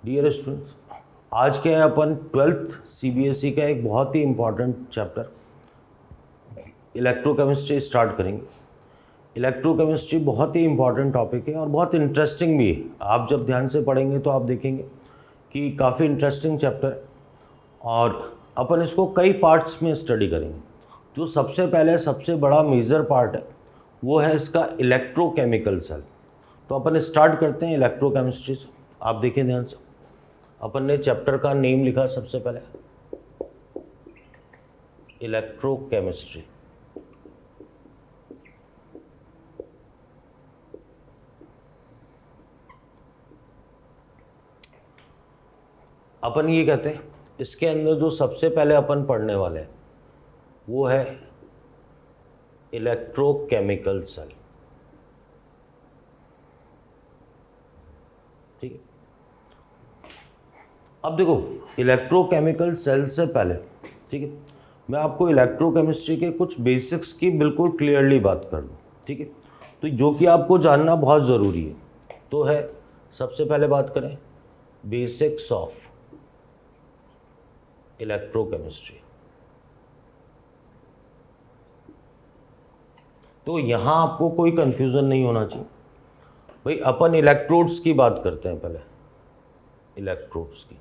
Dear students, आज के अपन 12th CBSE का एक बहुत ही इम्पॉर्टेंट चैप्टर इलेक्ट्रोकेमिस्ट्री स्टार्ट करेंगे। इलेक्ट्रोकेमिस्ट्री बहुत ही इम्पॉर्टेंट टॉपिक है और बहुत इंटरेस्टिंग भी है। आप जब ध्यान से पढ़ेंगे तो आप देखेंगे कि काफ़ी इंटरेस्टिंग चैप्टर है और अपन इसको कई पार्ट्स में स्टडी करेंगे। जो सबसे पहले सबसे बड़ा मेजर पार्ट है वो है इसका इलेक्ट्रोकेमिकल सेल। तो अपन स्टार्ट करते हैं इलेक्ट्रोकेमिस्ट्री से। आप देखिए ध्यान से, अपन ने चैप्टर का नेम लिखा सबसे पहले इलेक्ट्रोकेमिस्ट्री। अपन ये कहते हैं इसके अंदर जो सबसे पहले अपन पढ़ने वाले हैं वो है इलेक्ट्रोकेमिकल सेल। ठीक है, अब देखो इलेक्ट्रोकेमिकल सेल से पहले, ठीक है, मैं आपको इलेक्ट्रोकेमिस्ट्री के कुछ बेसिक्स की बिल्कुल क्लियरली बात कर दूँ। ठीक है, तो जो कि आपको जानना बहुत ज़रूरी है तो है, सबसे पहले बात करें बेसिक्स ऑफ इलेक्ट्रोकेमिस्ट्री। तो यहाँ आपको कोई कंफ्यूजन नहीं होना चाहिए भाई। अपन इलेक्ट्रोड्स की बात करते हैं पहले, इलेक्ट्रोड्स की।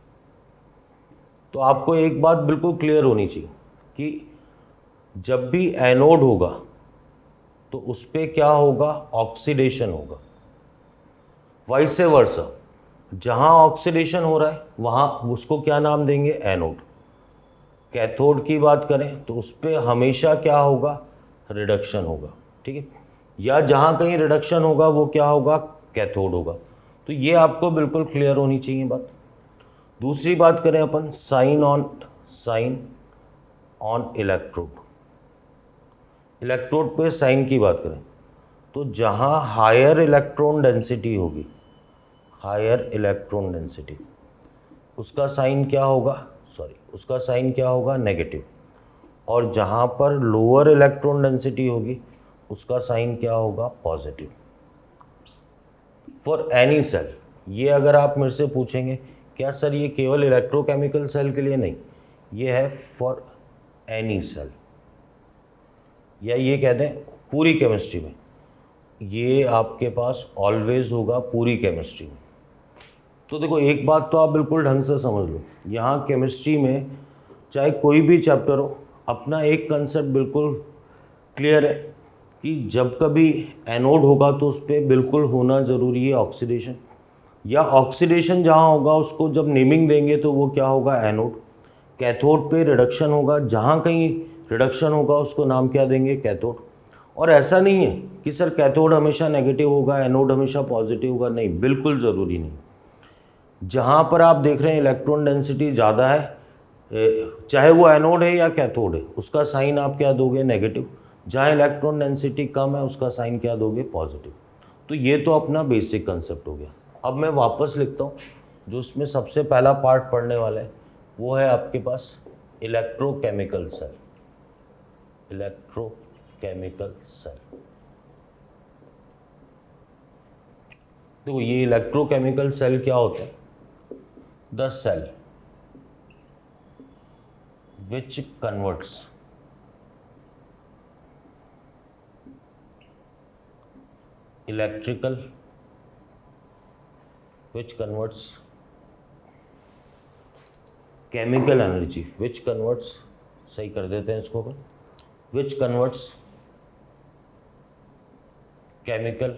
तो आपको एक बात बिल्कुल क्लियर होनी चाहिए कि जब भी एनोड होगा तो उस पर क्या होगा, ऑक्सीडेशन होगा। वाइस वर्सा, जहाँ ऑक्सीडेशन हो रहा है वहाँ उसको क्या नाम देंगे, एनोड। कैथोड की बात करें तो उस पर हमेशा क्या होगा, रिडक्शन होगा। ठीक है, या जहाँ कहीं रिडक्शन होगा वो क्या होगा, कैथोड होगा। तो ये आपको बिल्कुल क्लियर होनी चाहिए बात। दूसरी बात करें अपन साइन ऑन इलेक्ट्रोड। इलेक्ट्रोड पे साइन की बात करें तो जहाँ हायर इलेक्ट्रॉन डेंसिटी होगी, हायर इलेक्ट्रॉन डेंसिटी, उसका साइन क्या होगा, उसका साइन क्या होगा, नेगेटिव। और जहाँ पर लोअर इलेक्ट्रॉन डेंसिटी होगी उसका साइन क्या होगा, पॉजिटिव। फॉर एनी सेल, ये अगर आप मेरे से पूछेंगे क्या सर ये केवल इलेक्ट्रोकेमिकल सेल के लिए, नहीं, ये है फॉर एनी सेल, या ये कह दें पूरी केमिस्ट्री में, ये आपके पास ऑलवेज होगा पूरी केमिस्ट्री में। तो देखो एक बात तो आप बिल्कुल ढंग से समझ लो, यहाँ केमिस्ट्री में चाहे कोई भी चैप्टर हो, अपना एक कंसेप्ट बिल्कुल क्लियर है कि जब कभी एनोड होगा तो उस पर बिल्कुल होना ज़रूरी है ऑक्सीडेशन, या ऑक्सीडेशन जहाँ होगा उसको जब नेमिंग देंगे तो वो क्या होगा, एनोड। कैथोड पे रिडक्शन होगा, जहाँ कहीं रिडक्शन होगा उसको नाम क्या देंगे, कैथोड। और ऐसा नहीं है कि सर कैथोड हमेशा नेगेटिव होगा, एनोड हमेशा पॉजिटिव होगा, नहीं, बिल्कुल ज़रूरी नहीं। जहाँ पर आप देख रहे हैं इलेक्ट्रॉन डेंसिटी ज़्यादा है, चाहे वो एनोड है या कैथोड है, उसका साइन आप क्या दोगे, नेगेटिव। जहाँ इलेक्ट्रॉन डेंसिटी कम है उसका साइन क्या दोगे, पॉजिटिव। तो ये तो अपना बेसिक कंसेप्ट हो गया। अब मैं वापस लिखता हूँ, जो इसमें सबसे पहला पार्ट पढ़ने वाला है वो है आपके पास इलेक्ट्रोकेमिकल सेल। इलेक्ट्रोकेमिकल सेल, देखो ये इलेक्ट्रोकेमिकल सेल क्या होते हैं, the cell which converts electrical, which converts chemical energy, which converts, सही कर देते हैं इसको, which converts chemical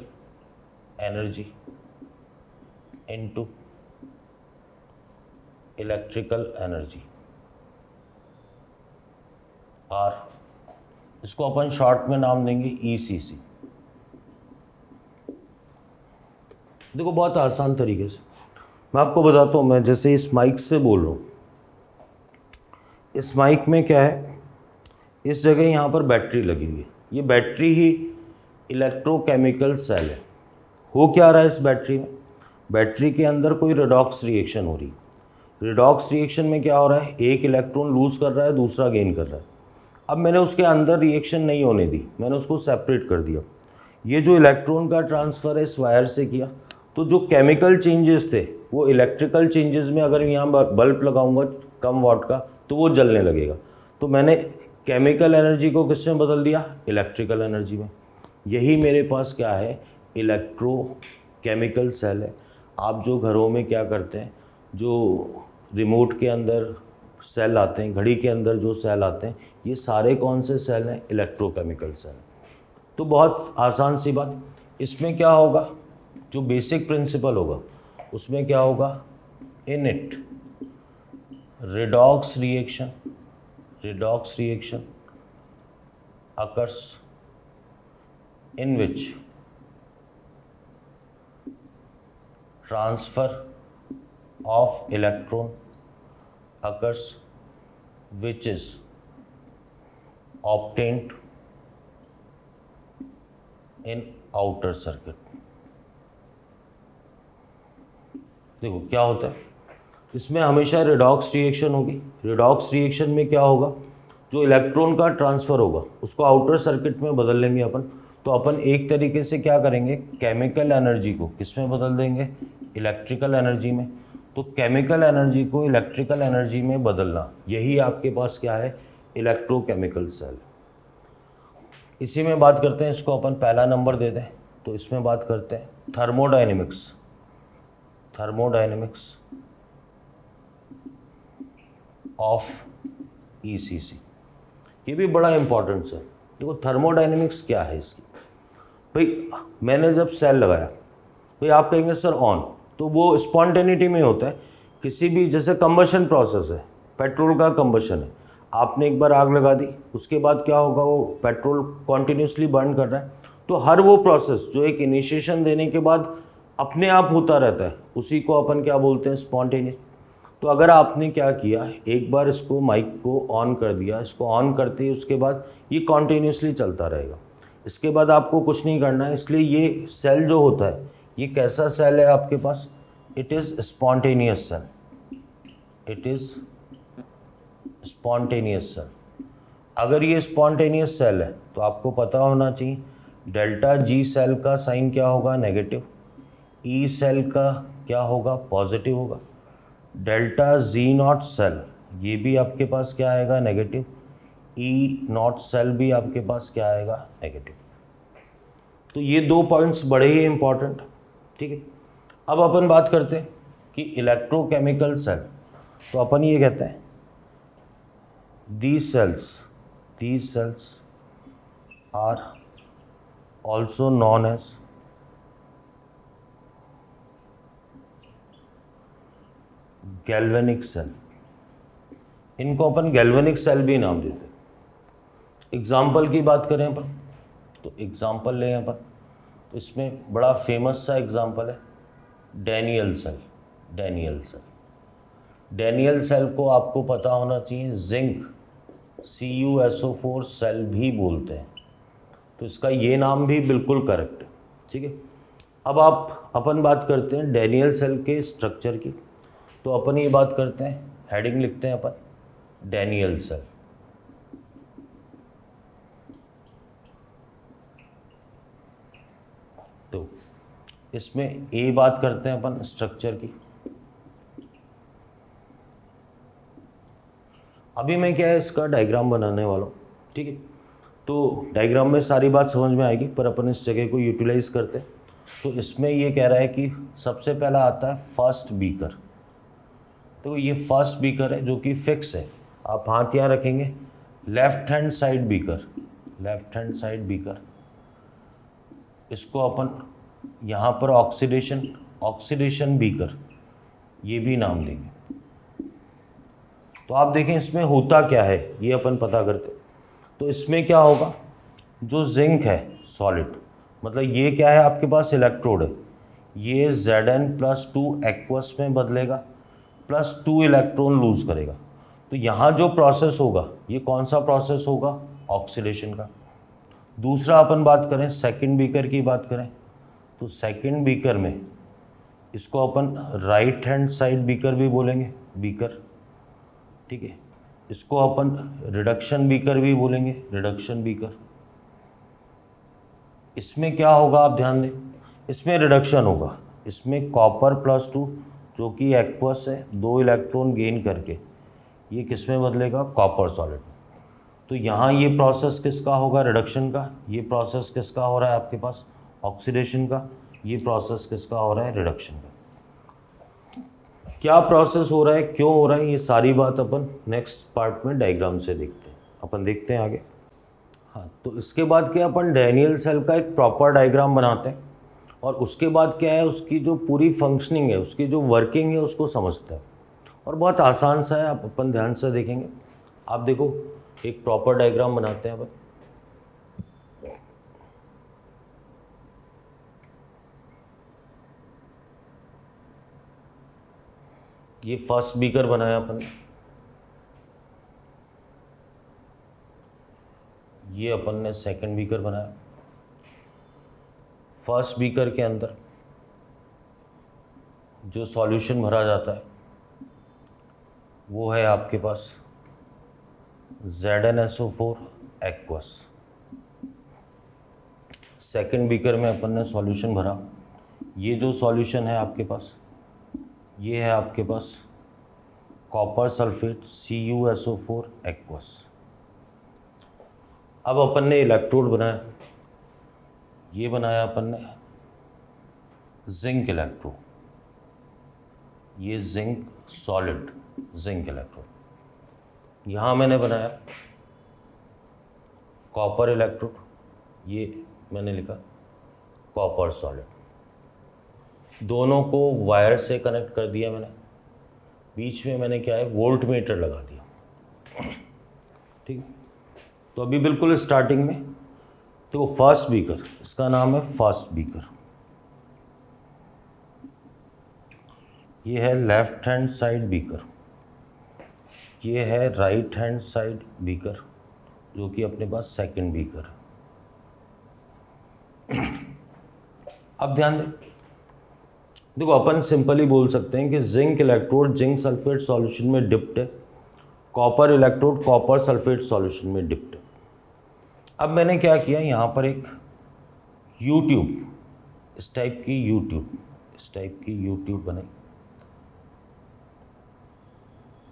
energy into electrical energy, और इसको अपन शॉर्ट में नाम देंगे ECC। देखो बहुत आसान तरीके से मैं आपको बताता हूँ। मैं जैसे इस माइक से बोल रहा हूँ, इस माइक में क्या है, इस जगह यहाँ पर बैटरी लगी हुई है, ये बैटरी ही इलेक्ट्रोकेमिकल सेल है। हो क्या रहा है इस बैटरी में, बैटरी के अंदर कोई रिडॉक्स रिएक्शन हो रही है। रिडॉक्स रिएक्शन में क्या हो रहा है, एक इलेक्ट्रॉन लूज़ कर रहा है, दूसरा गेन कर रहा है। अब मैंने उसके अंदर रिएक्शन नहीं होने दी, मैंने उसको सेपरेट कर दिया। ये जो इलेक्ट्रॉन का ट्रांसफ़र है इस वायर से किया, तो जो केमिकल चेंजेस थे वो इलेक्ट्रिकल चेंजेस में अगर यहाँ बल्ब लगाऊंगा कम वाट का तो वो जलने लगेगा। तो मैंने केमिकल एनर्जी को किस में बदल दिया, इलेक्ट्रिकल एनर्जी में। यही मेरे पास क्या है, इलेक्ट्रोकेमिकल सेल है। आप जो घरों में क्या करते हैं, जो रिमोट के अंदर सेल आते हैं, घड़ी के अंदर जो सेल आते हैं, ये सारे कौन से सेल हैं, इलेक्ट्रोकेमिकल सेल। तो बहुत आसान सी बात, इसमें क्या होगा, जो बेसिक प्रिंसिपल होगा उसमें क्या होगा, in it redox reaction occurs in which transfer of electron occurs which is obtained in outer circuit। देखो क्या होता है, इसमें हमेशा रिडॉक्स रिएक्शन होगी। रिडॉक्स रिएक्शन में क्या होगा, जो इलेक्ट्रॉन का ट्रांसफ़र होगा उसको आउटर सर्किट में बदल लेंगे अपन। तो अपन एक तरीके से क्या करेंगे, केमिकल एनर्जी को किस में बदल देंगे, इलेक्ट्रिकल एनर्जी में। तो केमिकल एनर्जी को इलेक्ट्रिकल एनर्जी में बदलना, यही आपके पास क्या है, इलेक्ट्रोकेमिकल सेल। इसी में बात करते हैं, इसको अपन पहला नंबर दे दें। तो इसमें बात करते हैं थर्मोडायनेमिक्स ऑफ ईसीसी। ये भी बड़ा इंपॉर्टेंट है। देखो थर्मोडायनेमिक्स क्या है इसकी, भाई मैंने जब सेल लगाया, भाई आप कहेंगे सर ऑन, तो वो स्पॉन्टेनिटी में होता है। किसी भी, जैसे कंबशन प्रोसेस है, पेट्रोल का कंबशन है, आपने एक बार आग लगा दी, उसके बाद क्या होगा, वो पेट्रोल कॉन्टिन्यूसली बर्न कर रहा है। तो हर वो प्रोसेस जो एक इनिशिएशन देने के बाद अपने आप होता रहता है, उसी को अपन क्या बोलते हैं, स्पॉन्टेनियस। तो अगर आपने क्या किया, एक बार इसको माइक को ऑन कर दिया, इसको ऑन करते ही उसके बाद ये कॉन्टिन्यूसली चलता रहेगा, इसके बाद आपको कुछ नहीं करना है। इसलिए ये सेल जो होता है, ये कैसा सेल है आपके पास, it is spontaneous cell, it is spontaneous cell. अगर ये स्पॉन्टेनियस सेल है तो आपको पता होना चाहिए डेल्टा जी सेल का साइन क्या होगा, नेगेटिव, ई सेल का क्या होगा, पॉजिटिव होगा। डेल्टा जी नॉट सेल, ये भी आपके पास क्या आएगा, नेगेटिव। ई नॉट सेल भी आपके पास क्या आएगा, नेगेटिव। तो ये दो पॉइंट्स बड़े ही इंपॉर्टेंट, ठीक है। अब अपन बात करते हैं कि इलेक्ट्रोकेमिकल सेल, तो अपन ये कहते हैं these cells are also known as galvanic cell. इनको अपन गैल्वेनिक सेल भी नाम देते हैं। एग्जाम्पल की बात करें अपन, तो एग्जाम्पल लें अपन, तो इसमें बड़ा फेमस सा एग्जाम्पल है डैनियल सेल। डैनियल सेल को आपको पता होना चाहिए जिंक CuSO4 सेल भी बोलते हैं, तो इसका ये नाम भी बिल्कुल करेक्ट है, ठीक है। अब अपन बात करते हैं डैनियल सेल के स्ट्रक्चर की। तो अपन ये बात करते हैं, हेडिंग लिखते हैं अपन डैनियल सेल। तो इसमें ए बात करते हैं अपन स्ट्रक्चर की। अभी मैं क्या है, इसका डायग्राम बनाने वाला हूँ, ठीक है। तो डायग्राम में सारी बात समझ में आएगी, पर अपन इस जगह को यूटिलाइज करते हैं। तो इसमें ये कह रहा है कि सबसे पहला आता है फर्स्ट बीकर। तो ये फर्स्ट बीकर है जो कि फिक्स है, आप हाथ यहाँ रखेंगे। लेफ्ट हैंड साइड बीकर, इसको अपन यहाँ पर ऑक्सीडेशन बीकर ये भी नाम देंगे। तो आप देखें इसमें होता क्या है, ये अपन पता करते। तो इसमें क्या होगा, जो जिंक है सॉलिड, मतलब ये क्या है आपके पास, इलेक्ट्रोड है, ये Zn+2 एक्वस में बदलेगा, +2 इलेक्ट्रॉन लूज करेगा। तो यहाँ जो प्रोसेस होगा, ये कौन सा प्रोसेस होगा, ऑक्सीडेशन का। दूसरा अपन बात करें सेकंड बीकर की बात करें, तो सेकंड बीकर में इसको अपन राइट हैंड साइड बीकर भी बोलेंगे, बीकर, ठीक है। इसको अपन रिडक्शन बीकर भी बोलेंगे, रिडक्शन बीकर। इसमें क्या होगा आप ध्यान दें, इसमें रिडक्शन होगा, इसमें कॉपर +2 जो कि एक्वस है, 2 इलेक्ट्रॉन गेन करके ये किस में बदलेगा, कॉपर सॉलिड। तो यहाँ ये प्रोसेस किसका होगा, रिडक्शन का। ये प्रोसेस किसका हो रहा है आपके पास, ऑक्सीडेशन का। ये प्रोसेस किसका हो रहा है, रिडक्शन का। क्या प्रोसेस हो रहा है, क्यों हो रहा है, ये सारी बात अपन नेक्स्ट पार्ट में डायग्राम से देखते हैं। अपन देखते हैं आगे। हाँ, तो इसके बाद क्या, अपन डैनियल सेल का एक प्रॉपर डायग्राम बनाते हैं और उसके बाद क्या है, उसकी जो पूरी फंक्शनिंग है, उसकी जो वर्किंग है उसको समझते हैं। और बहुत आसान सा है, आप अपन ध्यान से देखेंगे। आप देखो, एक प्रॉपर डायग्राम बनाते हैं अपन। ये फर्स्ट बीकर बनाया अपन ने, ये अपन ने सेकंड बीकर बनाया। फर्स्ट बीकर के अंदर जो सॉल्यूशन भरा जाता है वो है आपके पास ZnSO4 एक्वस। सेकंड बीकर में अपन ने सॉल्यूशन भरा, ये जो सॉल्यूशन है आपके पास, ये है आपके पास कॉपर सल्फेट CuSO4 एक्वस। अब अपन ने इलेक्ट्रोड बनाया, ये बनाया अपन ने जिंक इलेक्ट्रोड, ये जिंक सॉलिड जिंक इलेक्ट्रोड। यहाँ मैंने बनाया कॉपर इलेक्ट्रोड, ये मैंने लिखा कॉपर सॉलिड। दोनों को वायर से कनेक्ट कर दिया मैंने, बीच में मैंने क्या है, वोल्ट मीटर लगा दिया। ठीक, तो अभी बिल्कुल स्टार्टिंग में तो फर्स्ट बीकर, इसका नाम है फर्स्ट बीकर। ये है लेफ्ट हैंड साइड बीकर, ये है राइट हैंड साइड बीकर, जो कि अपने पास सेकंड बीकर है। अब ध्यान दें, देखो अपन सिंपली बोल सकते हैं कि zinc electrode zinc sulphate solution में डिप्ट है, copper electrode copper sulphate solution में डिप्ट है। अब मैंने क्या किया, यहाँ पर एक यूट्यूब, इस टाइप की यूट्यूब बनाई,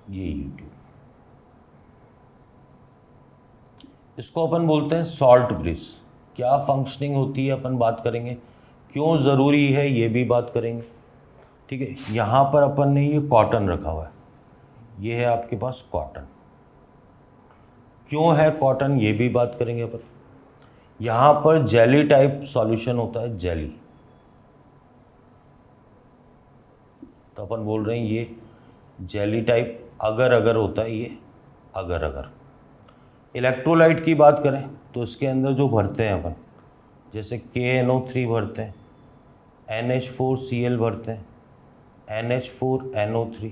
ये यूट्यूब, इसको अपन बोलते हैं सॉल्ट ब्रिज। क्या फंक्शनिंग होती है अपन बात करेंगे, क्यों ज़रूरी है ये भी बात करेंगे। ठीक है, यहाँ पर अपन ने ये कॉटन रखा हुआ है, ये है आपके पास कॉटन। क्यों है कॉटन, ये भी बात करेंगे अपन। यहाँ पर जेली टाइप सॉल्यूशन होता है, जेली, तो अपन बोल रहे हैं ये जेली टाइप अगर अगर होता है, ये अगर अगर। इलेक्ट्रोलाइट की बात करें तो इसके अंदर जो भरते हैं अपन, जैसे KNO3 भरते हैं, NH4Cl भरते हैं, NH4NO3,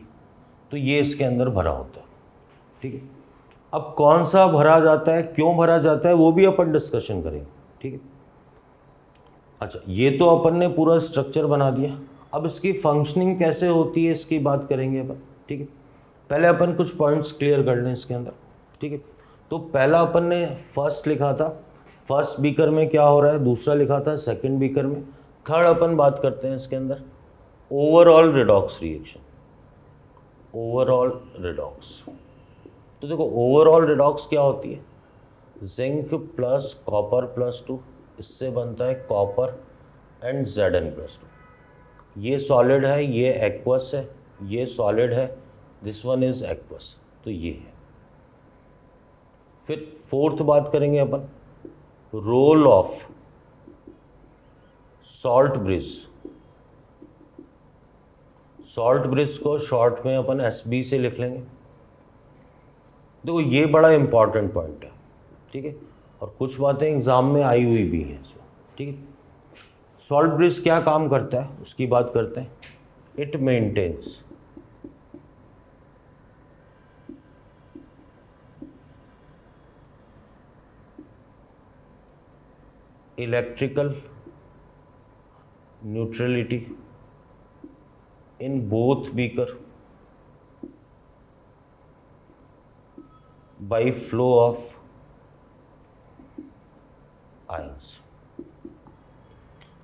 तो ये इसके अंदर भरा होता है। ठीक है, अब कौन सा भरा जाता है, क्यों भरा जाता है, वो भी अपन डिस्कशन करेंगे। ठीक है, अच्छा, ये तो अपन ने पूरा स्ट्रक्चर बना दिया। अब इसकी फंक्शनिंग कैसे होती है इसकी बात करेंगे अपन। ठीक है, पहले अपन कुछ पॉइंट्स क्लियर कर लें इसके अंदर। ठीक है, तो पहला अपन ने फर्स्ट लिखा था, फर्स्ट बीकर में क्या हो रहा है, दूसरा लिखा था सेकंड बीकर में, थर्ड अपन बात करते हैं इसके अंदर overall redox reaction, overall redox. तो देखो ओवरऑल रिडॉक्स क्या होती है, जिंक प्लस कॉपर प्लस 2, इससे बनता है कॉपर एंड Zn+2। ये सॉलिड है, ये एक्वस है, ये सॉलिड है, दिस वन इज एक्वस, तो ये है। फिर फोर्थ बात करेंगे अपन, role of salt bridge. Salt bridge को शॉर्ट में अपन SB से लिख लेंगे। देखो ये बड़ा इंपॉर्टेंट पॉइंट है। ठीक है, और कुछ बातें एग्जाम में आई हुई भी हैं। ठीक है, सॉल्ट ब्रिज क्या काम करता है उसकी बात करते हैं। It maintains electrical neutrality in both beaker by flow of ions।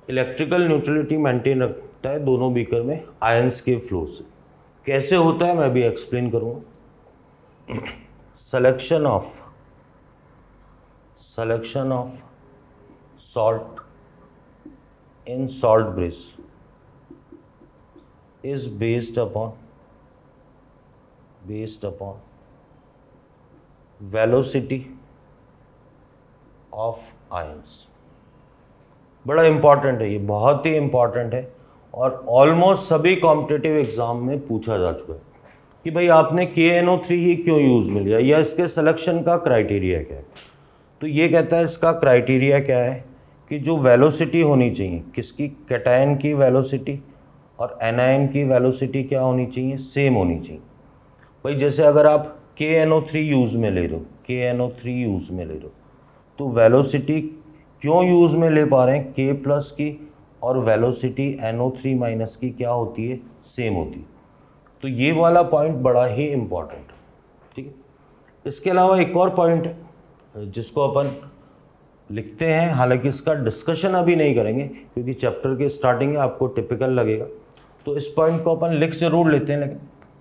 Electrical neutrality maintain सकता है दोनों बीकर में आयंस के फ्लो से। कैसे होता है मैं भी एक्सप्लेन करूँगा। selection of salt in salt bridge is based upon velocity of ions। बड़ा इंपॉर्टेंट है ये, बहुत ही इंपॉर्टेंट है और ऑलमोस्ट सभी कॉम्पिटिटिव एग्जाम में पूछा जा चुका है कि भाई आपने KNO3 ही क्यों यूज़ में लिया या इसके सिलेक्शन का क्राइटेरिया क्या है। तो ये कहता है इसका क्राइटेरिया क्या है कि जो वेलोसिटी होनी चाहिए किसकी, कैटायन की वेलोसिटी और एनायन की वेलोसिटी क्या होनी चाहिए, सेम होनी चाहिए। भाई जैसे अगर आप KNO3 यूज़ में ले रहे हो तो वेलोसिटी क्यों यूज़ में ले पा रहे हैं, K प्लस की और वेलोसिटी NO3 माइनस की क्या होती है, सेम होती है। तो ये वाला पॉइंट बड़ा ही इम्पॉर्टेंट है, ठीक है। इसके अलावा एक और पॉइंट है जिसको अपन लिखते हैं, हालांकि इसका डिस्कशन अभी नहीं करेंगे क्योंकि चैप्टर के स्टार्टिंग में आपको टिपिकल लगेगा, तो इस पॉइंट को अपन लिख जरूर लेते हैं। लेकिन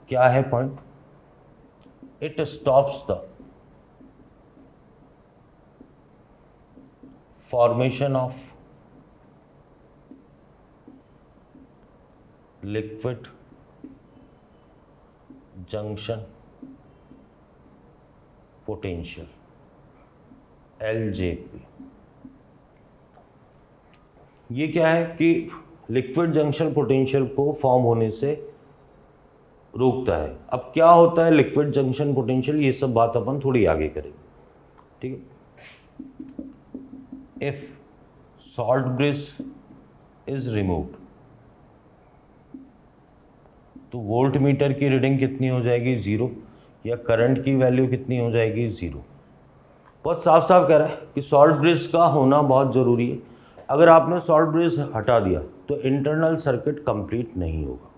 क्या है point, it stops the formation of liquid junction potential LJP। ये क्या है कि लिक्विड जंक्शन पोटेंशियल को फॉर्म होने से रोकता है। अब क्या होता है लिक्विड जंक्शन पोटेंशियल, ये सब बात अपन थोड़ी आगे करेंगे, ठीक है। If salt bridge is removed तो वोल्ट मीटर की रीडिंग कितनी हो जाएगी, 0, या करंट की वैल्यू कितनी हो जाएगी, 0। बहुत साफ साफ कह रहा है कि सॉल्ट ब्रिज का होना बहुत ज़रूरी है। अगर आपने सॉल्ट ब्रिज हटा दिया तो इंटरनल सर्किट कंप्लीट नहीं होगा।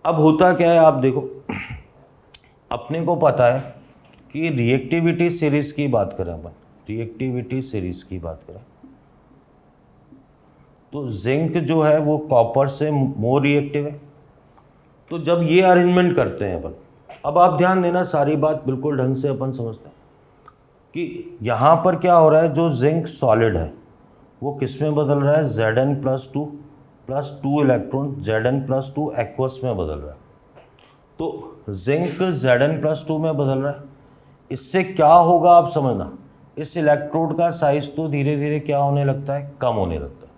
अब होता क्या है, आप देखो, अपने को पता है कि रिएक्टिविटी सीरीज की बात करें अपन, रिएक्टिविटी सीरीज की बात करें तो जिंक जो है वो कॉपर से मोर रिएक्टिव है। तो जब ये अरेंजमेंट करते हैं अपन, अब आप ध्यान देना, सारी बात बिल्कुल ढंग से अपन समझते हैं कि यहाँ पर क्या हो रहा है, जो जिंक सॉलिड है वो किस में बदल रहा है, Zn+2 plus 2 electron Zn+2 aqueous में बदल रहा है। तो जिंक Zn+2 में बदल रहा है, इससे क्या होगा आप समझना, इस इलेक्ट्रोड का साइज तो धीरे धीरे क्या होने लगता है, कम होने लगता है।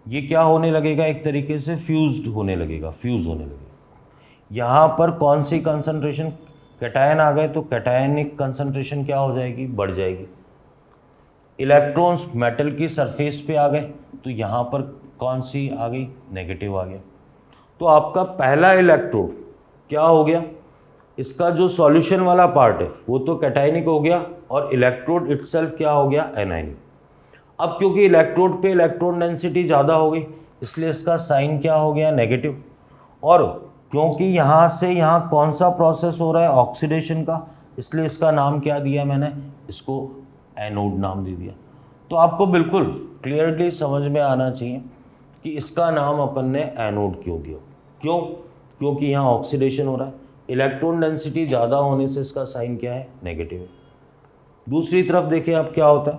ये क्या होने लगेगा, एक तरीके से फ्यूज होने लगेगा। यहाँ पर कौन सी कंसंट्रेशन, कैटायन आ गए तो कैटायनिक कंसंट्रेशन क्या हो जाएगी, बढ़ जाएगी। इलेक्ट्रॉन्स मेटल की सरफेस पे आ गए तो यहाँ पर कौन सी आ गई, नेगेटिव आ गया। तो आपका पहला इलेक्ट्रोड क्या हो गया, इसका जो सॉल्यूशन वाला पार्ट है वो तो कैटायनिक हो गया और इलेक्ट्रोड इटसेल्फ क्या हो गया, एनायनिक। अब क्योंकि इलेक्ट्रोड पे इलेक्ट्रॉन डेंसिटी ज़्यादा हो गई इसलिए इसका साइन क्या हो गया, नेगेटिव। और क्योंकि यहाँ से यहाँ कौन सा प्रोसेस हो रहा है, ऑक्सीडेशन का, इसलिए इसका नाम क्या दिया मैंने, इसको एनोड नाम दे दिया। तो आपको बिल्कुल क्लियरली समझ में आना चाहिए कि इसका नाम अपन ने एनोड क्यों दिया। क्यों, क्योंकि यहाँ ऑक्सीडेशन हो रहा है, इलेक्ट्रॉन डेंसिटी ज़्यादा होने से इसका साइन क्या है, नेगेटिव है। दूसरी तरफ देखिए आप क्या होता है,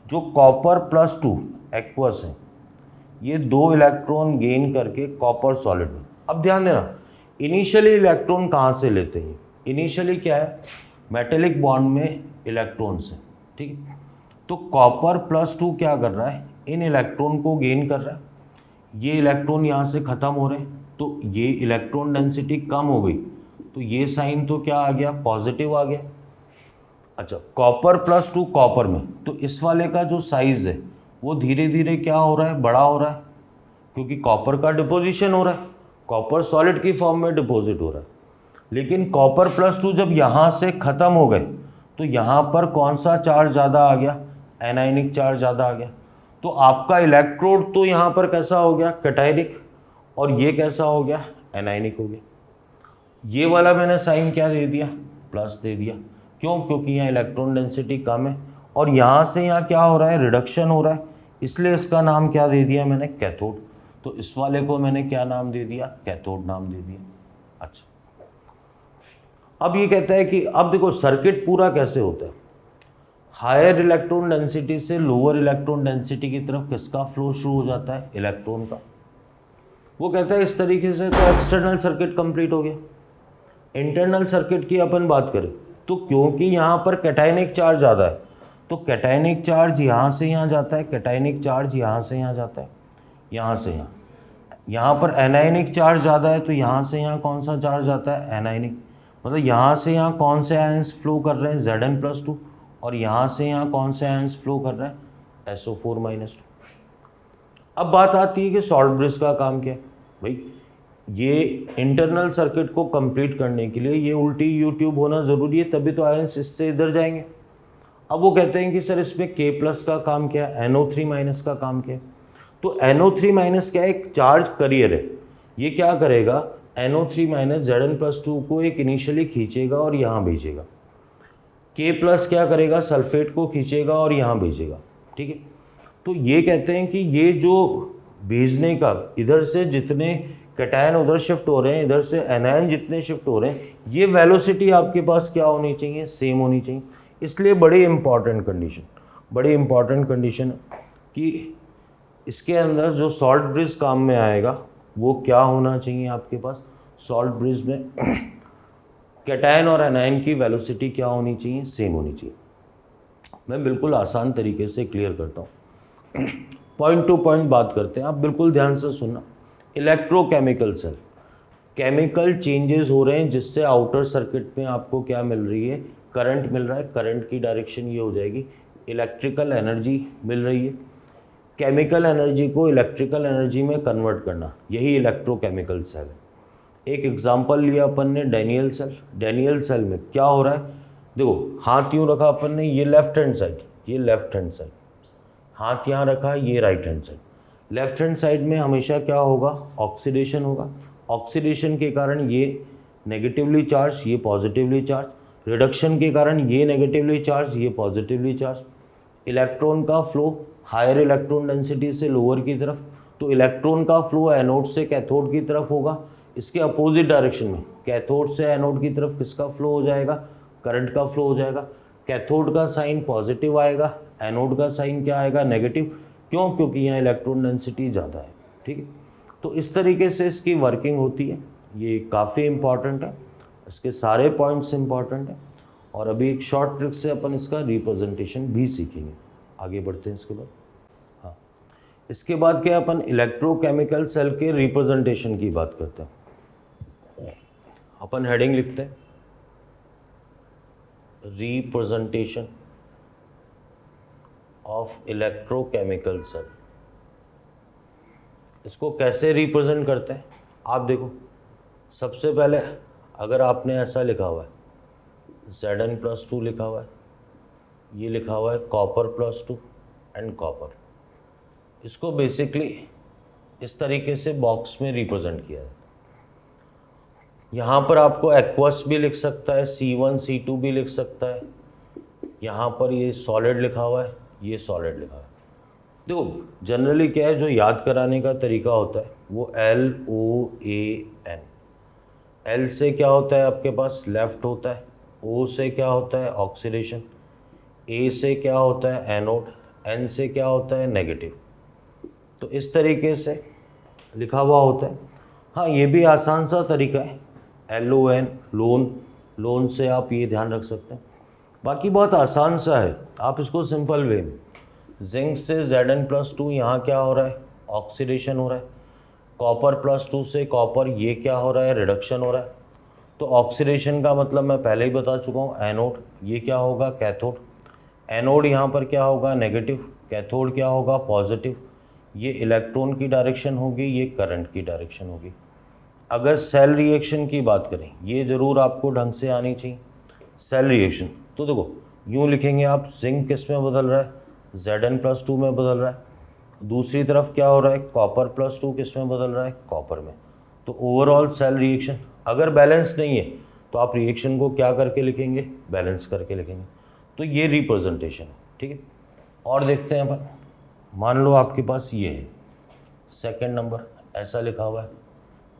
जो कॉपर +2 एक्वस है ये 2 इलेक्ट्रॉन गेन करके कॉपर सॉलिड में। अब ध्यान देना, इनिशियली इलेक्ट्रॉन कहाँ से लेते हैं, इनिशियली क्या है, मेटेलिक बॉन्ड में इलेक्ट्रॉन्स हैं, ठीक है। तो कॉपर +2 क्या कर रहा है, इन इलेक्ट्रॉन को गेन कर रहा है, ये इलेक्ट्रॉन यहाँ से ख़त्म हो रहे हैं तो ये इलेक्ट्रॉन डेंसिटी कम हो गई तो ये साइन तो क्या आ गया, पॉजिटिव आ गया। अच्छा, कॉपर +2 कॉपर में, तो इस वाले का जो साइज़ है वो धीरे धीरे क्या हो रहा है, बड़ा हो रहा है, क्योंकि कॉपर का डिपोजिशन हो रहा है, कॉपर सॉलिड की फॉर्म में डिपॉजिट हो रहा है। लेकिन कॉपर +2 जब यहाँ से ख़त्म हो गए तो यहाँ पर कौन सा चार्ज ज़्यादा आ गया, एनायनिक चार्ज ज़्यादा आ गया। तो आपका इलेक्ट्रोड तो यहाँ पर कैसा हो गया, कैटायनिक, और ये कैसा हो गया, एनायनिक हो गया। ये वाला मैंने साइन क्या दे दिया, प्लस दे दिया। क्यों, क्योंकि यहाँ इलेक्ट्रॉन डेंसिटी कम है और यहाँ से यहाँ क्या हो रहा है, रिडक्शन हो रहा है, इसलिए इसका नाम क्या दे दिया मैंने, कैथोड। तो इस वाले को मैंने क्या नाम दे दिया, कैथोड नाम दे दिया। अच्छा, अब ये कहता है कि अब देखो सर्किट पूरा कैसे होता है, हायर इलेक्ट्रॉन डेंसिटी से लोअर इलेक्ट्रॉन डेंसिटी की तरफ किसका फ्लो शुरू हो जाता है, इलेक्ट्रॉन का। वो कहता है इस तरीके से तो एक्सटर्नल सर्किट कंप्लीट हो गया। इंटरनल सर्किट की अपन बात करें तो क्योंकि यहाँ पर कैटायनिक चार्ज ज़्यादा है तो कैटायनिक चार्ज यहाँ से यहाँ जाता है, कैटायनिक चार्ज यहाँ से यहाँ जाता है, यहाँ से यहाँ। यहाँ पर एनायनिक चार्ज ज़्यादा है तो यहाँ से यहाँ कौन सा चार्ज आता है, एनायनिक। मतलब यहाँ से यहाँ कौन से आयंस फ्लो कर रहे हैं, Zn+2, और यहाँ से यहाँ कौन से आयंस फ्लो कर रहे हैं, SO4-2। अब बात आती है कि सॉल्ट ब्रिज का काम क्या है। भाई ये इंटरनल सर्किट को कंप्लीट करने के लिए ये उल्टी यू ट्यूब होना ज़रूरी है, तभी तो आयंस इससे इधर जाएंगे। अब वो कहते हैं कि सर इसमें K+ का काम क्या है, NO3- का काम क्या है। तो NO3- क्या है, एक चार्ज करियर है। ये क्या करेगा, NO3- Zn+2 को एक इनिशियली खींचेगा और यहाँ भेजेगा। K+ क्या करेगा, सल्फेट को खींचेगा और यहाँ भेजेगा। ठीक है, तो ये कहते हैं कि ये जो भेजने का, इधर से जितने कैटायन उधर शिफ्ट हो रहे हैं, इधर से एनायन जितने शिफ्ट हो रहे हैं, ये वेलोसिटी आपके पास क्या होनी चाहिए, सेम होनी चाहिए। इसलिए बड़ी इंपॉर्टेंट कंडीशन कि इसके अंदर जो सॉल्ट ब्रिज काम में आएगा वो क्या होना चाहिए आपके पास, सॉल्ट ब्रिज में कैटायन और एनायन की वेलोसिटी क्या होनी चाहिए, सेम होनी चाहिए। मैं बिल्कुल आसान तरीके से क्लियर करता हूँ, पॉइंट टू पॉइंट बात करते हैं, आप बिल्कुल ध्यान से सुनना। इलेक्ट्रोकेमिकल सेल, केमिकल चेंजेस हो रहे हैं जिससे आउटर सर्किट में आपको क्या मिल रही है, करंट मिल रहा है। करंट की डायरेक्शन ये हो जाएगी, इलेक्ट्रिकल एनर्जी मिल रही है। केमिकल एनर्जी को इलेक्ट्रिकल एनर्जी में कन्वर्ट करना, यही इलेक्ट्रोकेमिकल सेल है। एक एग्जांपल लिया अपन ने डैनियल सेल। डैनियल सेल में क्या हो रहा है, देखो हाथ यूँ रखा अपन ने, ये लेफ्ट हैंड साइड, ये लेफ्ट हैंड साइड, हाथ यहाँ रखा, ये right hand side. Left hand side में हमेशा क्या होगा, ऑक्सीडेशन होगा। ऑक्सीडेशन के कारण ये नेगेटिवली चार्ज, ये पॉजिटिवली चार्ज, रिडक्शन के कारण ये नेगेटिवली चार्ज, ये पॉजिटिवली चार्ज। इलेक्ट्रॉन का फ्लो हायर इलेक्ट्रॉन डेंसिटी से लोअर की तरफ, तो इलेक्ट्रॉन का फ्लो एनोड से कैथोड की तरफ होगा। इसके अपोजिट डायरेक्शन में कैथोड से एनोड की तरफ किसका फ्लो हो जाएगा, करंट का फ्लो हो जाएगा। कैथोड का साइन पॉजिटिव आएगा, एनोड का साइन क्या आएगा, नेगेटिव। क्यों, क्योंकि यहाँ इलेक्ट्रॉन डेंसिटी ज़्यादा है। ठीक है, तो इस तरीके से इसकी वर्किंग होती है। ये काफ़ी इम्पॉर्टेंट है, इसके सारे पॉइंट्स इम्पॉर्टेंट हैं। और अभी एक शॉर्ट ट्रिक से अपन इसका रिप्रेजेंटेशन भी सीखेंगे। आगे बढ़ते हैं इसके बाद। हाँ, इसके बाद क्या अपन इलेक्ट्रोकेमिकल सेल के रिप्रेजेंटेशन की बात करते हैं। अपन हेडिंग लिखते हैं, रिप्रेजेंटेशन ऑफ इलेक्ट्रोकेमिकल सेल। इसको कैसे रिप्रेजेंट करते हैं, आप देखो। सबसे पहले अगर आपने ऐसा लिखा हुआ है, Zn+2 लिखा हुआ है, ये लिखा हुआ है Copper+2 एंड कॉपर, इसको बेसिकली इस तरीके से बॉक्स में रिप्रेजेंट किया है। यहाँ पर आपको एक्वस भी लिख सकता है, C1 C2 भी लिख सकता है। यहाँ पर ये सॉलिड लिखा हुआ है, ये सॉलिड लिखा है। देखो जनरली क्या है, जो याद कराने का तरीका होता है वो LOAN। L से क्या होता है आपके पास, लेफ्ट होता है। O से क्या होता है, ऑक्सीडेशन। A से क्या होता है, एनोड। N से क्या होता है, नेगेटिव। तो इस तरीके से लिखा हुआ होता है। हाँ, ये भी आसान सा तरीका है, LON, लोन से आप ये ध्यान रख सकते हैं। बाकी बहुत आसान सा है, आप इसको सिंपल वे में, जिंक से Zn+2 यहाँ क्या हो रहा है, ऑक्सीडेशन हो रहा है। Copper+2 से कॉपर, ये क्या हो रहा है, रिडक्शन हो रहा है। तो ऑक्सीडेशन का मतलब मैं पहले ही बता चुका हूँ, एनोड। ये क्या होगा, कैथोड। एनोड यहाँ पर क्या होगा, नेगेटिव। कैथोड क्या होगा, पॉजिटिव। ये इलेक्ट्रॉन की डायरेक्शन होगी, ये करंट की डायरेक्शन होगी। अगर सेल रिएक्शन की बात करें, ये ज़रूर आपको ढंग से आनी चाहिए। सेल रिएक्शन तो देखो यूँ लिखेंगे आप, जिंक किस में बदल रहा है, Zn+2 में बदल रहा है। दूसरी तरफ क्या हो रहा है, Copper+2 किस में बदल रहा है, कॉपर में। तो ओवरऑल सेल रिएक्शन अगर बैलेंस नहीं है तो आप रिएक्शन को क्या करके लिखेंगे, बैलेंस करके लिखेंगे। तो ये रिप्रेजेंटेशन है, ठीक है। और देखते हैं अपन, मान लो आपके पास ये है सेकंड नंबर ऐसा लिखा हुआ है,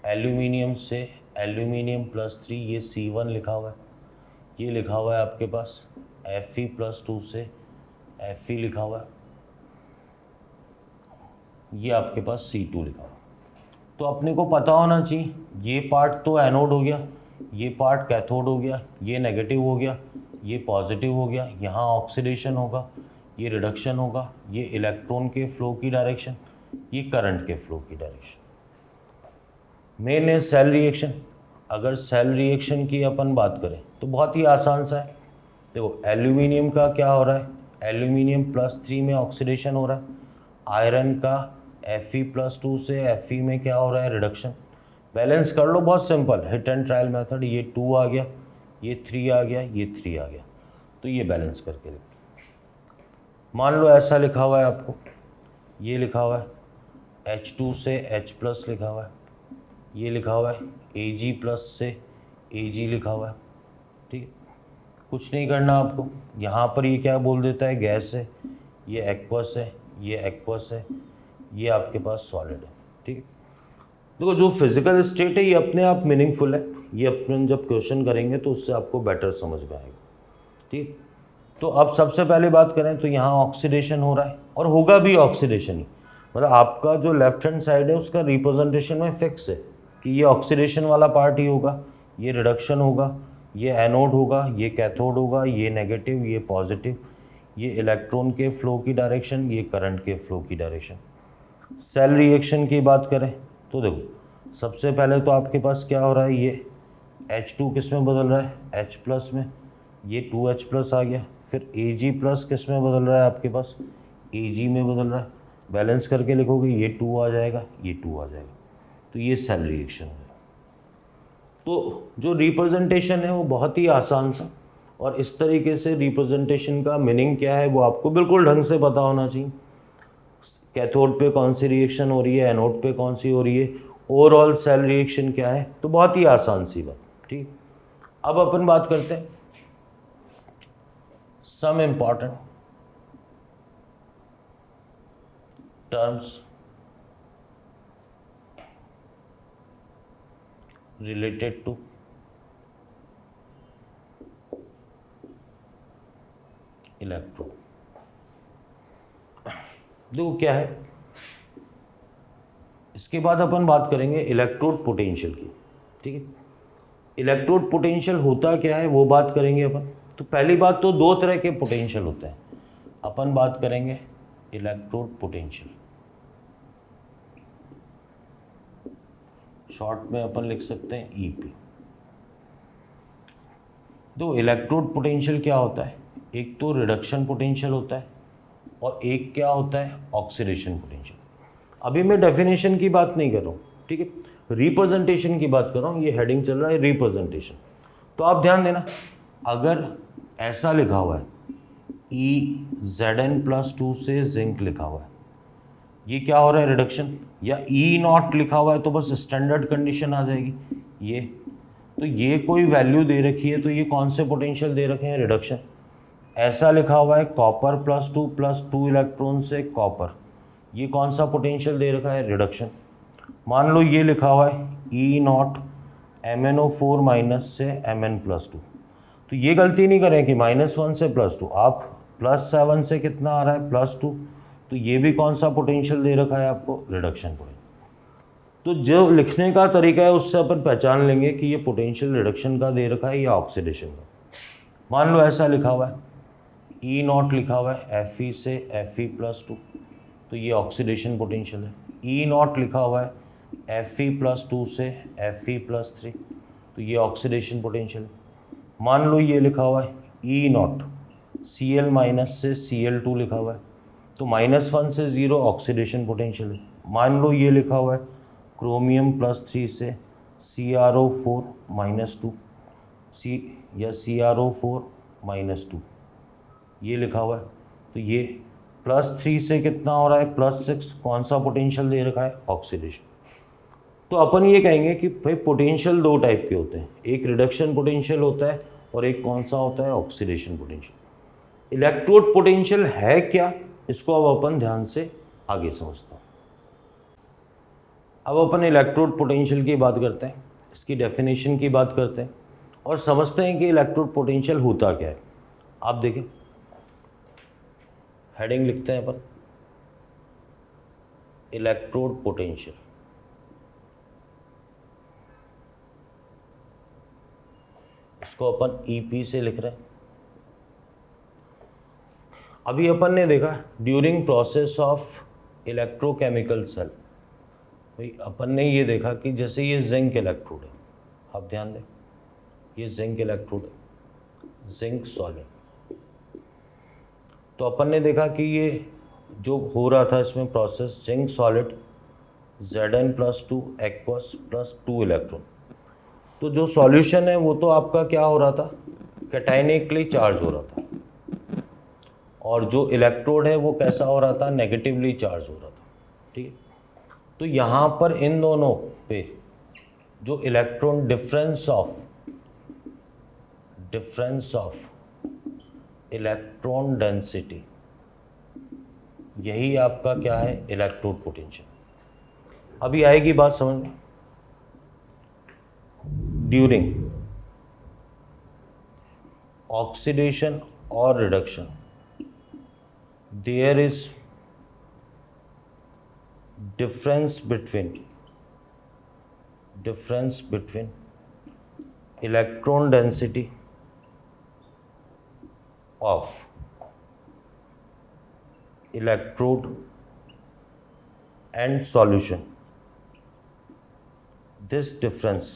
एल्यूमिनियम से एल्यूमिनियम +3 ये C1 लिखा हुआ है, ये लिखा हुआ है आपके पास Fe+2 से Fe लिखा हुआ है, ये आपके पास C2 लिखा हुआ है। तो अपने को पता होना चाहिए ये पार्ट तो एनोड हो गया, ये पार्ट कैथोड हो गया, ये नेगेटिव हो गया, ये पॉजिटिव हो गया, यहाँ ऑक्सीडेशन होगा, ये रिडक्शन होगा, ये इलेक्ट्रॉन के फ्लो की डायरेक्शन, ये करंट के फ्लो की डायरेक्शन। मेन है सेल रिएक्शन। अगर सेल रिएक्शन की अपन बात करें तो बहुत ही आसान सा है। देखो एल्यूमिनियम का क्या हो रहा है, एल्यूमिनियम +3 में ऑक्सीडेशन हो रहा है, आयरन का Fe+2 से Fe में क्या हो रहा है, रिडक्शन। बैलेंस कर लो, बहुत simple hit and trial method. ये 2 आ गया, ये 3 आ गया, ये 3 आ गया, तो ये बैलेंस करके लिखो। मान लो ऐसा लिखा हुआ है आपको, ये लिखा हुआ है H2 से H+ लिखा हुआ है, ये लिखा हुआ है Ag+ से Ag लिखा हुआ है, ठीक है। कुछ नहीं करना आपको, यहाँ पर ये क्या बोल देता है, गैस है, ये एक्वस है, ये एक्वस है, ये आपके पास सॉलिड है, ठीक है। देखो जो फिजिकल स्टेट है ये अपने आप मीनिंगफुल है, ये अपन जब क्वेश्चन करेंगे तो उससे आपको बेटर समझ में आएगा, ठीक। तो अब सबसे पहले बात करें तो यहाँ ऑक्सीडेशन हो रहा है और होगा भी ऑक्सीडेशन ही, मतलब आपका जो लेफ्ट हैंड साइड है उसका रिप्रेजेंटेशन में फिक्स है कि ये ऑक्सीडेशन वाला पार्ट ही होगा, ये रिडक्शन होगा, ये एनोड होगा, ये कैथोड होगा, ये नेगेटिव, ये पॉजिटिव, ये इलेक्ट्रॉन के फ्लो की डायरेक्शन, ये करंट के फ्लो की डायरेक्शन। सेल रिएक्शन की बात करें तो देखो सबसे पहले तो आपके पास क्या हो रहा है, ये H2 किस में बदल रहा है, H+ में, ये 2H+ आ गया, फिर Ag+ किस में बदल रहा है आपके पास, Ag में बदल रहा है। बैलेंस करके लिखोगे ये 2 आ जाएगा, ये 2 आ जाएगा, तो ये सेल रिएक्शन है। तो जो रिप्रेजेंटेशन है वो बहुत ही आसान सा, और इस तरीके से रिप्रेजेंटेशन का मीनिंग क्या है वो आपको बिल्कुल ढंग से पता होना चाहिए। कैथोड पे कौन सी रिएक्शन हो रही है, एनोड पे कौन सी हो रही है, ओवरऑल सेल रिएक्शन क्या है, तो बहुत ही आसान सी बात, ठीक। अब अपन बात करते हैं some important terms related to electro. देखो क्या है, इसके बाद अपन बात करेंगे इलेक्ट्रोड पोटेंशियल की, ठीक है। इलेक्ट्रोड पोटेंशियल होता क्या है वो बात करेंगे अपन। तो पहली बात तो दो तरह के पोटेंशियल होते हैं, अपन बात करेंगे इलेक्ट्रोड पोटेंशियल, शॉर्ट में अपन लिख सकते हैं EP। तो इलेक्ट्रोड पोटेंशियल क्या होता है, एक तो रिडक्शन पोटेंशियल होता है और एक क्या होता है, ऑक्सीडेशन पोटेंशियल। अभी मैं डेफिनेशन की बात नहीं कर रहा हूँ, ठीक है, रिप्रेजेंटेशन की बात कर रहा हूँ। ये हेडिंग चल रहा है रिप्रेजेंटेशन। तो आप ध्यान देना, अगर ऐसा लिखा हुआ है EZn+2 से जिंक लिखा हुआ है, ये क्या हो रहा है, रिडक्शन, या E0 लिखा हुआ है तो बस स्टैंडर्ड कंडीशन आ जाएगी ये। तो ये कोई वैल्यू दे रखी है तो ये कौन से पोटेंशियल दे रखे हैं, रिडक्शन। ऐसा लिखा हुआ है कॉपर +2 इलेक्ट्रॉन से कॉपर, ये कौन सा पोटेंशियल दे रखा है, रिडक्शन। मान लो ये लिखा हुआ है E0 MnO4- से Mn+2, तो ये गलती नहीं करें कि -1 से +2, आप +7 से कितना आ रहा है, +2, तो ये भी कौन सा पोटेंशियल दे रखा है आपको, रिडक्शन पोटेंशियल। तो जो लिखने का तरीका है उससे अपन पहचान लेंगे कि ये पोटेंशियल रिडक्शन का दे रखा है या ऑक्सीडेशन का। मान लो ऐसा लिखा हुआ है E0 लिखा हुआ है Fe से Fe+2, तो ये ऑक्सीडेशन पोटेंशियल है। E0 लिखा हुआ है Fe+2 से Fe+3, तो ये ऑक्सीडेशन पोटेंशियल है। मान लो ये लिखा हुआ है E0 Cl- से Cl2 लिखा हुआ है, तो -1 से 0 ऑक्सीडेशन पोटेंशियल है। मान लो ये लिखा हुआ है क्रोमियम +3 से CrO4- 2 या CrO4- 2, ये लिखा हुआ है, तो ये +3 से कितना हो रहा है, +6, कौन सा पोटेंशियल दे रखा है, ऑक्सीडेशन। तो अपन ये कहेंगे कि भाई पोटेंशियल दो टाइप के होते हैं, एक रिडक्शन पोटेंशियल होता है और एक कौन सा होता है, ऑक्सीडेशन पोटेंशियल। इलेक्ट्रोड पोटेंशियल है क्या, इसको अब अपन ध्यान से आगे समझते हैं। अब अपन इलेक्ट्रोड पोटेंशियल की बात करते हैं, इसकी डेफिनेशन की बात करते हैं और समझते हैं कि इलेक्ट्रोड पोटेंशियल होता क्या है। आप देखें, हेडिंग लिखते हैं अपन इलेक्ट्रोड पोटेंशियल। इसको अपन ईपी से लिख रहे हैं। अभी अपन ने देखा during process of electrochemical cell, भाई अपन ने ये देखा कि जैसे ये जिंक इलेक्ट्रोड है, आप ध्यान दें ये जिंक इलेक्ट्रोड है, जिंक सॉलिड। तो अपन ने देखा कि ये जो हो रहा था इसमें process, zinc solid Zn+2 aqueous plus 2 electron. तो जो सॉल्यूशन है वो तो आपका क्या हो रहा था, कैटायनिकली चार्ज हो रहा था, और जो इलेक्ट्रोड है वो कैसा हो रहा था, नेगेटिवली चार्ज हो रहा था। ठीक है, तो यहाँ पर इन दोनों पे जो electron difference of electron density, यही आपका क्या है, इलेक्ट्रोड पोटेंशियल। अभी आएगी बात समझ में। ड्यूरिंग ऑक्सीडेशन और reduction there is difference between electron density of electrode and solution. This difference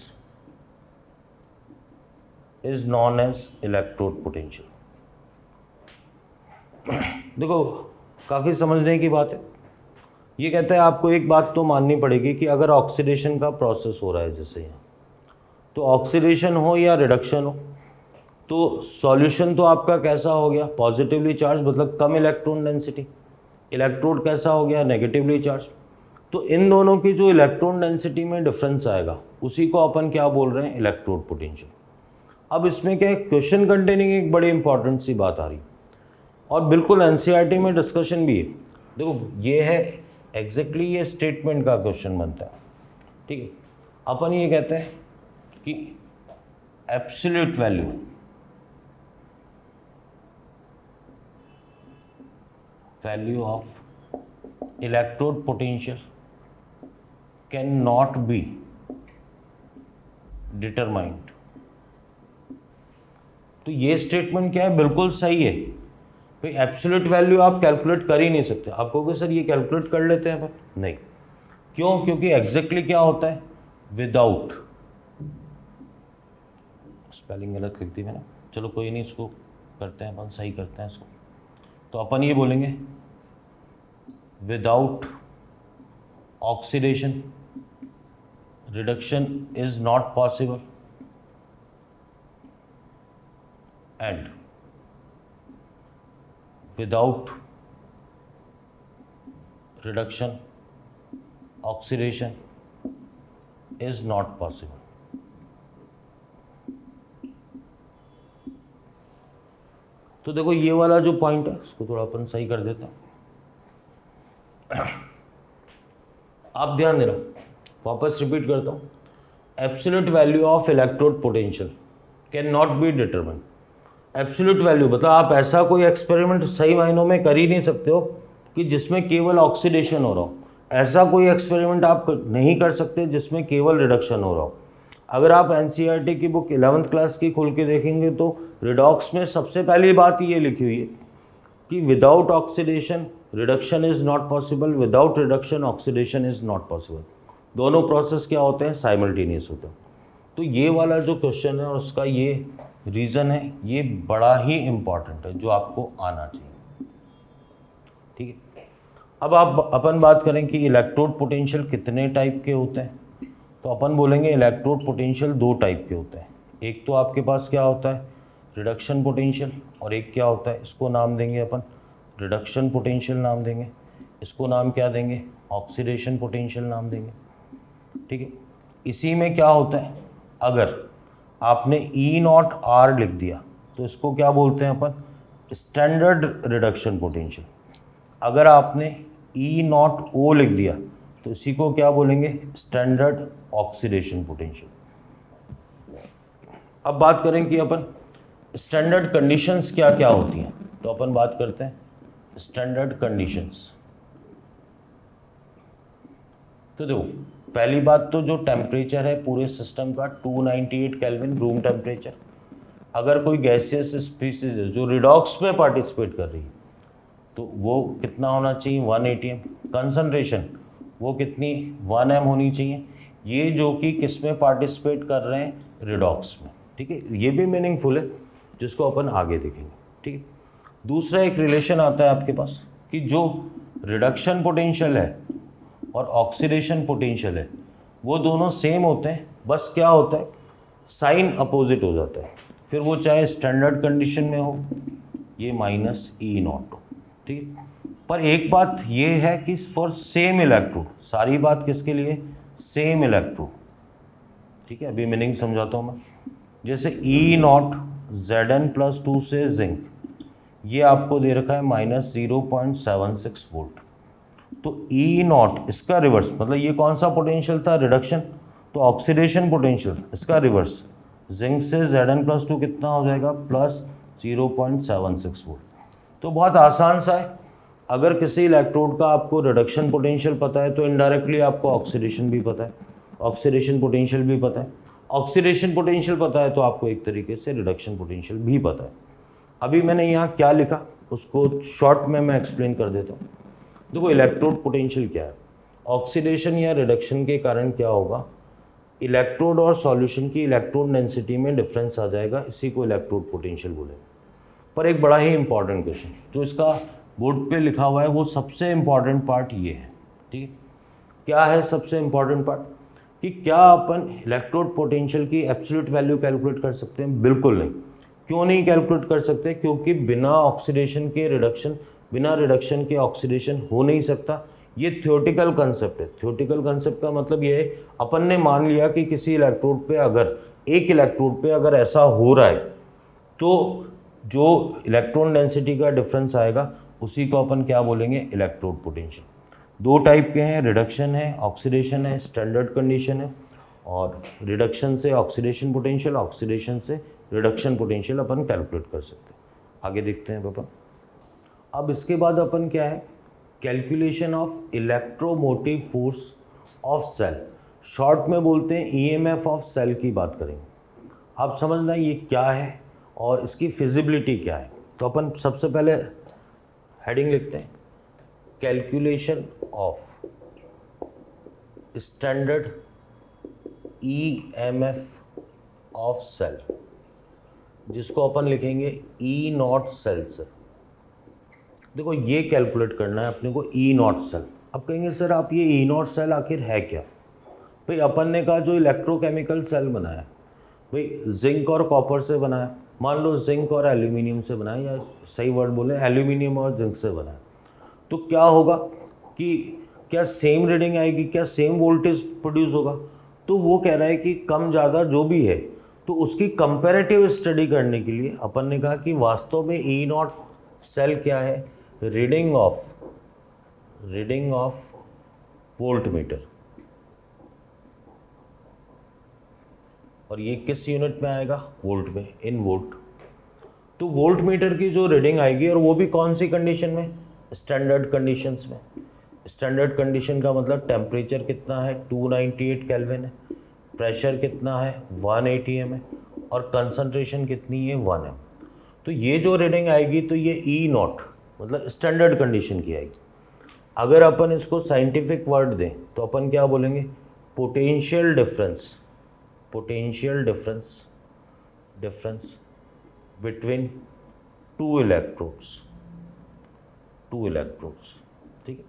is known as electrode potential. देखो काफ़ी समझने की बात है। ये कहता है आपको एक बात तो माननी पड़ेगी कि अगर ऑक्सीडेशन का प्रोसेस हो रहा है जैसे यहाँ, तो ऑक्सीडेशन हो या रिडक्शन हो, तो सॉल्यूशन तो आपका कैसा हो गया, पॉजिटिवली चार्ज, मतलब कम इलेक्ट्रॉन डेंसिटी। इलेक्ट्रोड कैसा हो गया, नेगेटिवली चार्ज। तो इन दोनों की जो इलेक्ट्रॉन डेंसिटी में डिफरेंस आएगा उसी को अपन क्या बोल रहे हैं, इलेक्ट्रोड पोटेंशियल। अब इसमें क्या है, क्वेश्चन कंटेनिंग एक बड़ी इंपॉर्टेंट सी बात आ रही और बिल्कुल एनसीईआरटी में डिस्कशन भी है। देखो ये है एग्जैक्टली ये स्टेटमेंट का क्वेश्चन बनता है। ठीक है, अपन ये कहते हैं कि absolute value of electrode potential can not be determined. तो ये स्टेटमेंट क्या है, बिल्कुल सही है भाई। एब्सोल्यूट वैल्यू आप कैलकुलेट कर ही नहीं सकते। आप कहोगे सर ये कैलकुलेट कर लेते हैं पर नहीं, क्यों, क्योंकि एग्जैक्टली क्या होता है, विदाउट, स्पेलिंग गलत लिख दी मैंने, चलो कोई नहीं, इसको करते हैं अपन, सही करते हैं इसको। तो अपन ये बोलेंगे without oxidation reduction is not possible and without reduction oxidation is not possible। तो देखो ये वाला जो पॉइंट है इसको थोड़ा अपन सही कर देते हैं। आप ध्यान देना, वापस रिपीट करता हूँ, absolute value of electrode potential can not be determined. Absolute value मतलब आप ऐसा कोई एक्सपेरिमेंट सही मायनों में कर ही नहीं सकते हो कि जिसमें केवल ऑक्सीडेशन हो रहा हो। ऐसा कोई एक्सपेरिमेंट आप नहीं कर सकते जिसमें केवल रिडक्शन हो रहा हो। अगर आप एनसीईआरटी की बुक 11th क्लास की खोल के देखेंगे तो रिडॉक्स में सबसे पहली बात ये लिखी हुई है कि without oxidation reduction is not possible, without reduction oxidation is not possible. दोनों प्रोसेस क्या होते हैं, साइमल्टेनियस होते हैं। तो ये वाला जो क्वेश्चन है और उसका ये रीज़न है, ये बड़ा ही इम्पॉर्टेंट है जो आपको आना चाहिए। ठीक है, अब अपन बात करें कि इलेक्ट्रोड पोटेंशियल कितने टाइप के होते हैं। तो अपन बोलेंगे इलेक्ट्रोड पोटेंशियल 2 टाइप के होते हैं। एक तो आपके पास क्या होता है, रिडक्शन पोटेंशियल, और एक क्या होता है, इसको नाम देंगे अपन रिडक्शन पोटेंशियल नाम देंगे, इसको नाम क्या देंगे, ऑक्सीडेशन पोटेंशियल नाम देंगे। ठीक है, इसी में क्या होता है, अगर आपने E0R लिख दिया तो इसको क्या बोलते हैं अपन, स्टैंडर्ड रिडक्शन पोटेंशियल। अगर आपने E0O लिख दिया तो इसी को क्या बोलेंगे, स्टैंडर्ड ऑक्सीडेशन पोटेंशियल। अब बात करें कि अपन स्टैंडर्ड कंडीशंस क्या क्या होती हैं, तो अपन बात करते हैं स्टैंडर्ड कंडीशंस। तो देखो, पहली बात तो जो टेम्परेचर है पूरे सिस्टम का 298 केल्विन रूम टेम्परेचर। अगर कोई गैसियस स्पीसीज है जो रिडॉक्स में पार्टिसिपेट कर रही है तो वो कितना होना चाहिए, 1 atm। कंसंट्रेशन वो कितनी, 1 m होनी चाहिए। ये जो कि किस में पार्टिसिपेट कर रहे हैं, रिडॉक्स में, ठीक है। ये भी मीनिंगफुल है जिसको अपन आगे देखेंगे, ठीक है। दूसरा एक रिलेशन आता है आपके पास कि जो रिडक्शन पोटेंशियल है और ऑक्सीडेशन पोटेंशियल है वो दोनों सेम होते हैं, बस क्या होता है, साइन अपोजिट हो जाता है। फिर वो चाहे स्टैंडर्ड कंडीशन में हो, ये माइनस ई नॉट हो, ठीक है। पर एक बात ये है कि फॉर सेम इलेक्ट्रोड, सारी बात किसके लिए, सेम इलेक्ट्रोड, ठीक है। अभी मीनिंग समझाता हूँ मैं। जैसे ई नॉट Zn+2 से जिंक, ये आपको दे रखा है -0.76 वोल्ट। तो ई नॉट इसका रिवर्स, मतलब ये कौन सा पोटेंशियल था, रिडक्शन, तो ऑक्सीडेशन पोटेंशियल इसका रिवर्स, जिंक से Zn+2 कितना हो जाएगा, +0.76 वोल्ट। तो बहुत आसान सा है, अगर किसी इलेक्ट्रोड का आपको रिडक्शन पोटेंशियल पता है तो इनडायरेक्टली आपको ऑक्सीडेशन भी पता है, ऑक्सीडेशन पोटेंशियल भी पता है। ऑक्सीडेशन पोटेंशियल पता है तो आपको एक तरीके से रिडक्शन पोटेंशियल भी पता है। अभी मैंने यहाँ क्या लिखा उसको शॉर्ट में मैं एक्सप्लेन कर देता हूँ। देखो, इलेक्ट्रोड पोटेंशियल क्या है, ऑक्सीडेशन या रिडक्शन के कारण क्या होगा, इलेक्ट्रोड और सॉल्यूशन की इलेक्ट्रोड डेंसिटी में डिफरेंस आ जाएगा, इसी को इलेक्ट्रोड पोटेंशियल बोलेंगे। पर एक बड़ा ही इंपॉर्टेंट क्वेश्चन जो इसका बोर्ड पे लिखा हुआ है, वो सबसे इंपॉर्टेंट पार्ट ये है, ठीक है। क्या है सबसे इंपॉर्टेंट पार्ट, कि क्या अपन इलेक्ट्रोड पोटेंशियल की एब्सोल्यूट वैल्यू कैलकुलेट कर सकते हैं, बिल्कुल नहीं। क्यों नहीं कैलकुलेट कर सकते, क्योंकि बिना ऑक्सीडेशन के रिडक्शन, बिना रिडक्शन के ऑक्सीडेशन हो नहीं सकता। ये थ्योरेटिकल कंसेप्ट है। थ्योरेटिकल कंसेप्ट का मतलब ये है, अपन ने मान लिया कि किसी इलेक्ट्रोड पे अगर, एक इलेक्ट्रोड पे अगर ऐसा हो रहा है तो जो इलेक्ट्रॉन डेंसिटी का डिफरेंस आएगा उसी को अपन क्या बोलेंगे, इलेक्ट्रोड पोटेंशियल। दो टाइप के हैं, रिडक्शन है, ऑक्सीडेशन है, स्टैंडर्ड कंडीशन है। और रिडक्शन से ऑक्सीडेशन पोटेंशियल, ऑक्सीडेशन से रिडक्शन पोटेंशियल अपन कैलकुलेट कर सकते हैं। आगे देखते हैं पापा। अब इसके बाद अपन क्या है, calculation of electromotive force of cell, short में बोलते हैं ईएमएफ ऑफ सेल की बात करेंगे। आप समझना ये क्या है और इसकी फिजिबिलिटी क्या है। तो अपन सबसे पहले हेडिंग लिखते हैं, calculation of standard EMF of cell, जिसको अपन लिखेंगे ई नॉट सेल से। देखो, ये कैलकुलेट करना है अपने को ई नॉट सेल। अब कहेंगे सर आप ये ई नॉट सेल आखिर है क्या। भाई अपन ने कहा जो इलेक्ट्रोकेमिकल सेल बनाया, भाई जिंक और कॉपर से बनाया, मान लो जिंक और एल्यूमिनियम से बनाया, या सही वर्ड बोले एल्यूमिनियम और जिंक से बनाया, तो क्या होगा कि क्या सेम रीडिंग आएगी, क्या सेम वोल्टेज प्रोड्यूस होगा। तो वो कह रहा है कि कम ज़्यादा जो भी है, तो उसकी कंपैरेटिव स्टडी करने के लिए अपन ने कहा कि वास्तव में ई नॉट सेल क्या है, रीडिंग ऑफ वोल्ट मीटर। और ये किस यूनिट में आएगा, वोल्ट में, इन वोल्ट। तो वोल्ट मीटर की जो रीडिंग आएगी, और वो भी कौन सी कंडीशन में, स्टैंडर्ड कंडीशंस में। स्टैंडर्ड कंडीशन का मतलब टेम्परेचर कितना है, 298 केल्विन है, प्रेशर कितना है, 1 atm है, और कंसंट्रेशन कितनी है, 1 m। तो ये जो रीडिंग आएगी तो ये ई नॉट मतलब स्टैंडर्ड कंडीशन की आएगी। अगर अपन इसको साइंटिफिक वर्ड दें तो अपन क्या बोलेंगे, potential difference between two electrodes, ठीक है।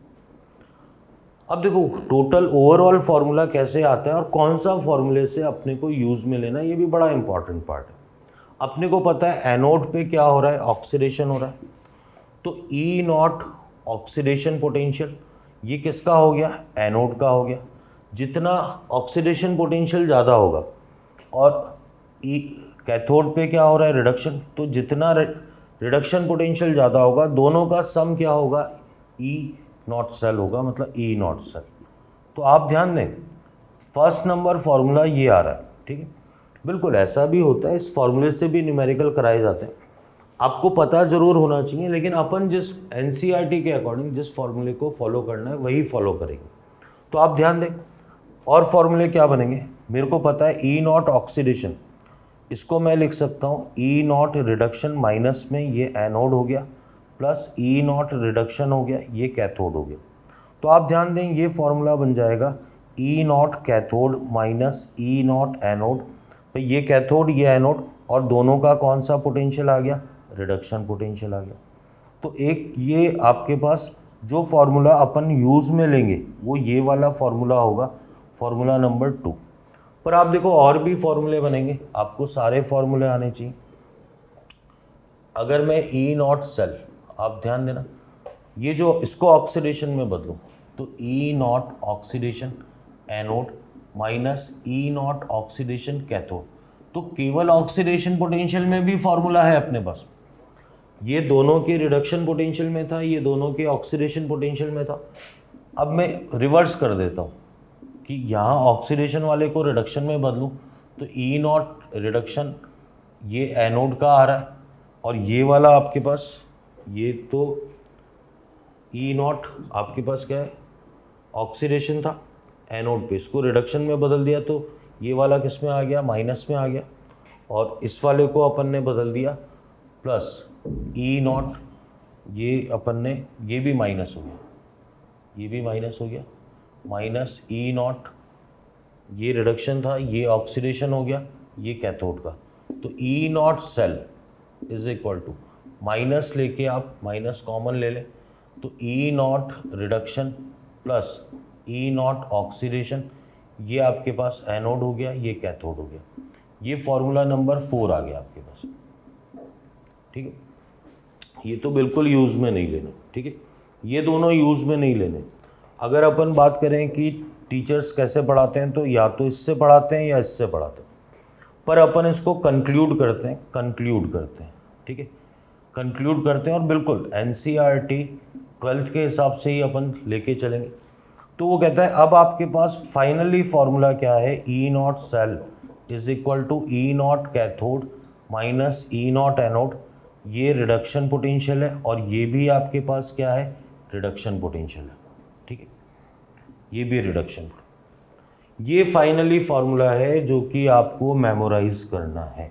अब देखो, टोटल ओवरऑल फार्मूला कैसे आता है और कौन सा फार्मूले से अपने को यूज़ में लेना, ये भी बड़ा इंपॉर्टेंट पार्ट है। अपने को पता है एनोड पे क्या हो रहा है, ऑक्सीडेशन हो रहा है, तो ई नॉट ऑक्सीडेशन पोटेंशियल, ये किसका हो गया, एनोड का हो गया। जितना ऑक्सीडेशन पोटेंशियल ज़्यादा होगा और ई कैथोड पे क्या हो रहा है, रिडक्शन, तो जितना रिडक्शन पोटेंशियल ज़्यादा होगा, दोनों का सम क्या होगा, ई नॉट सेल होगा, मतलब ई नॉट सेल। तो आप ध्यान दें, फर्स्ट नंबर फॉर्मूला ये आ रहा है, ठीक है। बिल्कुल ऐसा भी होता है, इस फॉर्मूले से भी न्यूमेरिकल कराए जाते हैं, आपको पता ज़रूर होना चाहिए, लेकिन अपन जिस एनसीईआरटी के अकॉर्डिंग जिस फॉर्मूले को फॉलो करना है वही फॉलो करेंगे। तो आप ध्यान दें, और फॉर्मूले क्या बनेंगे, मेरे को पता है ई नॉट ऑक्सीडेशन, इसको मैं लिख सकता हूँ ई नॉट रिडक्शन माइनस में ये एनोड हो गया, प्लस ई नॉट रिडक्शन हो गया, ये कैथोड हो गया। तो आप ध्यान दें, ये फॉर्मूला बन जाएगा E naught cathode minus E naught anode. तो ये कैथोड ये एनोड, और दोनों का कौन सा पोटेंशियल आ गया, रिडक्शन पोटेंशियल आ गया। तो एक ये आपके पास जो फार्मूला अपन यूज़ में लेंगे वो ये वाला फार्मूला होगा, फार्मूला नंबर 2। पर आप देखो और भी फार्मूले बनेंगे, आपको सारे फार्मूले आने चाहिए। अगर मैं ई नॉट सेल, आप ध्यान देना, ये जो इसको ऑक्सीडेशन में बदलूँ तो E naught oxidation anode minus E naught oxidation cathode, तो केवल ऑक्सीडेशन पोटेंशियल में भी फार्मूला है अपने पास। ये दोनों के रिडक्शन पोटेंशियल में था, ये दोनों के ऑक्सीडेशन पोटेंशियल में था। अब मैं रिवर्स कर देता हूँ कि यहाँ ऑक्सीडेशन वाले को रिडक्शन में बदलूँ तो ई नॉट रिडक्शन ये एनोड का आ रहा है, और ये वाला आपके पास ये तो ई नॉट आपके पास क्या है, ऑक्सीडेशन था एनोड पे, इसको रिडक्शन में बदल दिया तो ये वाला किस में आ गया, माइनस में आ गया, और इस वाले को अपन ने बदल दिया प्लस ई नॉट, ये अपन ने ये भी माइनस हो गया, ये भी माइनस हो गया, माइनस ई नॉट, ये रिडक्शन था, ये ऑक्सीडेशन हो गया, ये कैथोड का। तो E not cell is equal to, minus लेके आप माइनस कॉमन ले लें, तो E naught reduction plus E naught oxidation, ये आपके पास एनोड हो गया, ये कैथोड हो गया। ये फॉर्मूला नंबर 4 आ गया आपके पास, ठीक है। ये तो बिल्कुल यूज़ में नहीं लेने, ठीक है, ये दोनों यूज़ में नहीं लेने। अगर अपन बात करें कि टीचर्स कैसे पढ़ाते हैं, तो या तो इससे पढ़ाते हैं या इससे पढ़ाते हैं, पर अपन इसको कंक्लूड करते हैं, ठीक है, कंक्लूड करते हैं, और बिल्कुल एनसीईआरटी 12th के हिसाब से ही अपन लेके चलेंगे। तो वो कहता है अब आपके पास फाइनली फॉर्मूला क्या है, E not cell is equal to E naught cathode minus E naught anode, ये रिडक्शन पोटेंशियल है, और ये भी आपके पास क्या है, रिडक्शन पोटेंशियल है, ठीक है, ये भी रिडक्शन। ये फाइनली फॉर्मूला है जो कि आपको मेमोराइज करना है,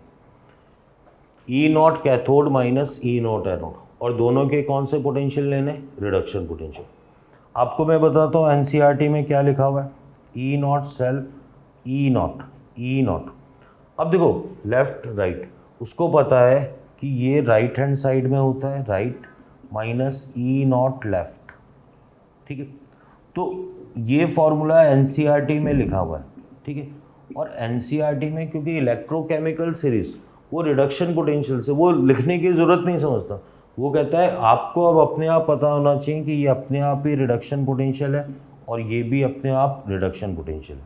E naught cathode minus E naught anode, और दोनों के कौन से पोटेंशियल लेने, रिडक्शन पोटेंशियल। आपको मैं बताता हूँ एनसीईआरटी में क्या लिखा हुआ है, E not cell E not. अब देखो लेफ्ट राइट, उसको पता है कि ये राइट हैंड साइड में होता है, right minus E not left, ठीक है। तो ये फॉर्मूला एनसीईआरटी में लिखा हुआ है, ठीक है, और एनसीईआरटी में क्योंकि इलेक्ट्रोकेमिकल सीरीज वो रिडक्शन पोटेंशियल से, वो लिखने की ज़रूरत नहीं समझता, वो कहता है आपको अब अपने आप पता होना चाहिए कि ये अपने आप ही रिडक्शन पोटेंशियल है और ये भी अपने आप रिडक्शन पोटेंशियल है।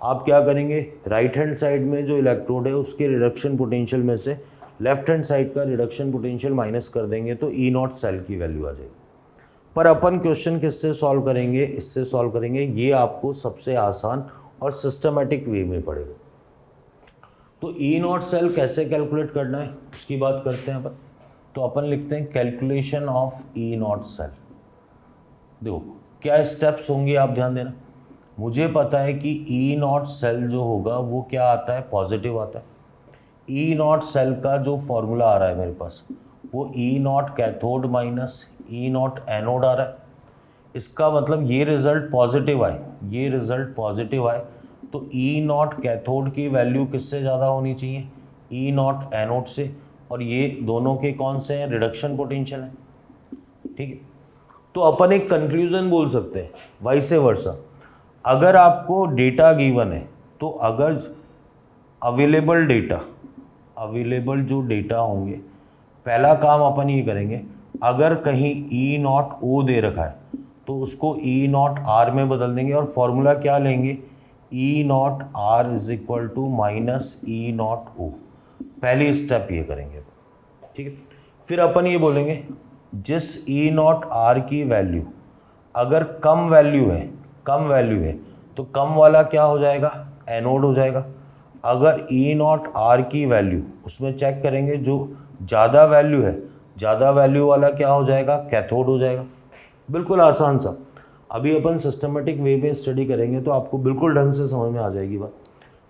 आप क्या करेंगे, राइट हैंड साइड में जो इलेक्ट्रोड है उसके रिडक्शन पोटेंशियल में से लेफ्ट हैंड साइड का रिडक्शन पोटेंशियल माइनस कर देंगे तो ई नॉट सेल की वैल्यू आ जाएगी। पर अपन क्वेश्चन किससे सॉल्व करेंगे, इससे सॉल्व करेंगे, ये आपको सबसे आसान और सिस्टमेटिक वे में पड़ेगा। तो ई नॉट सेल कैसे कैलकुलेट करना है उसकी बात करते हैं अपन। तो अपन लिखते हैं calculation of E not cell. देखो क्या स्टेप्स होंगे, आप ध्यान देना। मुझे पता है कि ई नॉट सेल जो होगा वो क्या आता है, पॉजिटिव आता है। ई नॉट सेल का जो फॉर्मूला आ रहा है मेरे पास वो E naught cathode minus E naught anode आ रहा है। इसका मतलब ये रिज़ल्ट पॉजिटिव आए, ये रिज़ल्ट पॉजिटिव आए तो ई नॉट कैथोड की वैल्यू किससे ज़्यादा होनी चाहिए, ई नॉट एनोड से, और ये दोनों के कौन से हैं, रिडक्शन पोटेंशियल है, ठीक है। तो अपन एक कंक्लूजन बोल सकते हैं वाइस वर्सा। अगर आपको डेटा गिवन है तो अगर अवेलेबल जो डेटा होंगे, पहला काम अपन ये करेंगे, अगर कहीं ई नॉट ओ दे रखा है तो उसको ई नॉट आर में बदल देंगे और फॉर्मूला क्या लेंगे, E naught R is equal to minus E naught O. पहली स्टेप ये करेंगे, ठीक है। फिर अपन ये बोलेंगे जिस ई नॉट आर की वैल्यू अगर कम वैल्यू है, कम वैल्यू है तो कम वाला क्या हो जाएगा, एनोड हो जाएगा। अगर ई नॉट आर की वैल्यू उसमें चेक करेंगे, जो ज़्यादा वैल्यू है, ज़्यादा वैल्यू वाला क्या हो जाएगा, कैथोड हो जाएगा। बिल्कुल आसान सा। अभी अपन सिस्टमेटिक वे में स्टडी करेंगे तो आपको बिल्कुल ढंग से समझ में आ जाएगी बात।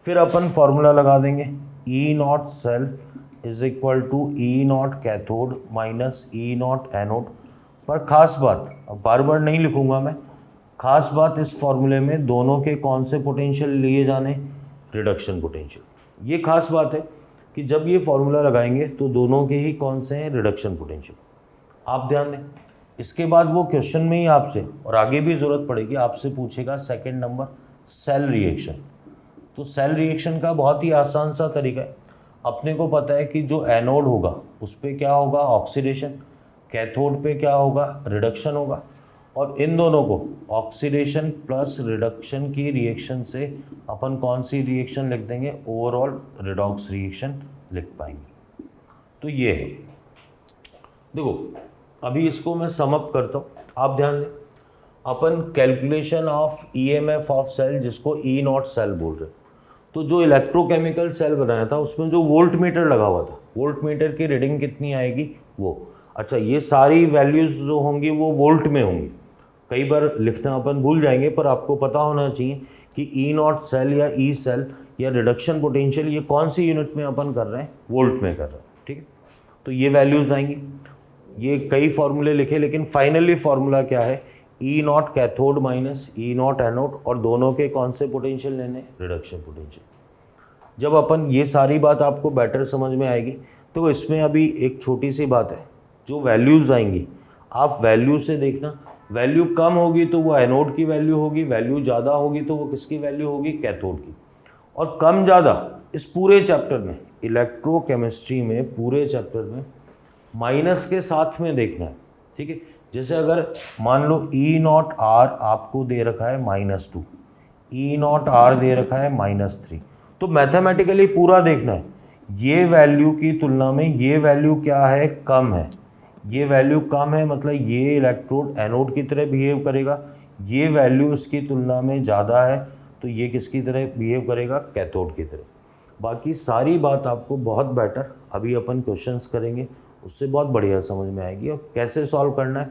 फिर अपन फॉर्मूला लगा देंगे, E not cell is equal to E naught cathode minus E naught anode. पर खास बात, अब बार बार नहीं लिखूंगा मैं, खास बात इस फॉर्मूले में दोनों के कौन से पोटेंशियल लिए जाने, रिडक्शन पोटेंशियल। ये खास बात है कि जब ये फॉर्मूला लगाएंगे तो दोनों के ही कौन से हैं, रिडक्शन पोटेंशियल। आप ध्यान दें। इसके बाद वो क्वेश्चन में ही आपसे, और आगे भी ज़रूरत पड़ेगी, आपसे पूछेगा सेकंड नंबर सेल रिएक्शन। तो सेल रिएक्शन का बहुत ही आसान सा तरीका है। अपने को पता है कि जो एनोड होगा उस पर क्या होगा, ऑक्सीडेशन, कैथोड पे क्या होगा, रिडक्शन होगा। और इन दोनों को ऑक्सीडेशन प्लस रिडक्शन की रिएक्शन से अपन कौन सी रिएक्शन लिख देंगे, ओवरऑल रिडॉक्स रिएक्शन लिख पाएंगे। तो ये है। देखो अभी इसको मैं समअप करता हूँ, आप ध्यान दें। अपन calculation of EMF of cell, जिसको ई नॉट सेल बोल रहे हैं, तो जो इलेक्ट्रोकेमिकल सेल बनाया था उसमें जो वोल्ट मीटर लगा हुआ था, वोल्ट मीटर की रीडिंग कितनी आएगी वो, अच्छा ये सारी वैल्यूज़ जो होंगी वो वोल्ट में होंगी। कई बार लिखना अपन भूल जाएंगे, पर आपको पता होना चाहिए कि ई नॉट सेल या ई सेल या रिडक्शन पोटेंशियल ये कौन सी यूनिट में अपन कर रहे हैं, वोल्ट में कर रहे हैं, ठीक है। तो ये वैल्यूज़ आएंगी। ये कई फार्मूले लिखे, लेकिन फाइनली फार्मूला क्या है, E naught cathode minus E naught anode, और दोनों के कौन से पोटेंशियल लेने, रिडक्शन पोटेंशियल। जब अपन ये सारी बात आपको बेटर समझ में आएगी, तो इसमें अभी एक छोटी सी बात है, जो वैल्यूज़ आएंगी आप वैल्यू से देखना। वैल्यू कम होगी तो वो एनोड की वैल्यू होगी, वैल्यू ज़्यादा होगी तो वो किसकी वैल्यू होगी, कैथोड की। और कम ज़्यादा इस पूरे चैप्टर में, इलेक्ट्रोकेमिस्ट्री में पूरे चैप्टर में माइनस के साथ में देखना है, ठीक है। जैसे अगर मान लो ई नॉट आर आपको दे रखा है -2, ई नॉट आर दे रखा है -3, तो मैथमेटिकली पूरा देखना है, ये वैल्यू की तुलना में ये वैल्यू क्या है, कम है। ये वैल्यू कम है मतलब ये इलेक्ट्रोड एनोड की तरह बिहेव करेगा, ये वैल्यू इसकी तुलना में ज़्यादा है तो ये किसकी तरह बिहेव करेगा, कैथोड की तरह। बाकी सारी बात आपको बहुत बेटर अभी अपन क्वेश्चंस करेंगे, उससे बहुत बढ़िया समझ में आएगी। और कैसे सॉल्व करना है,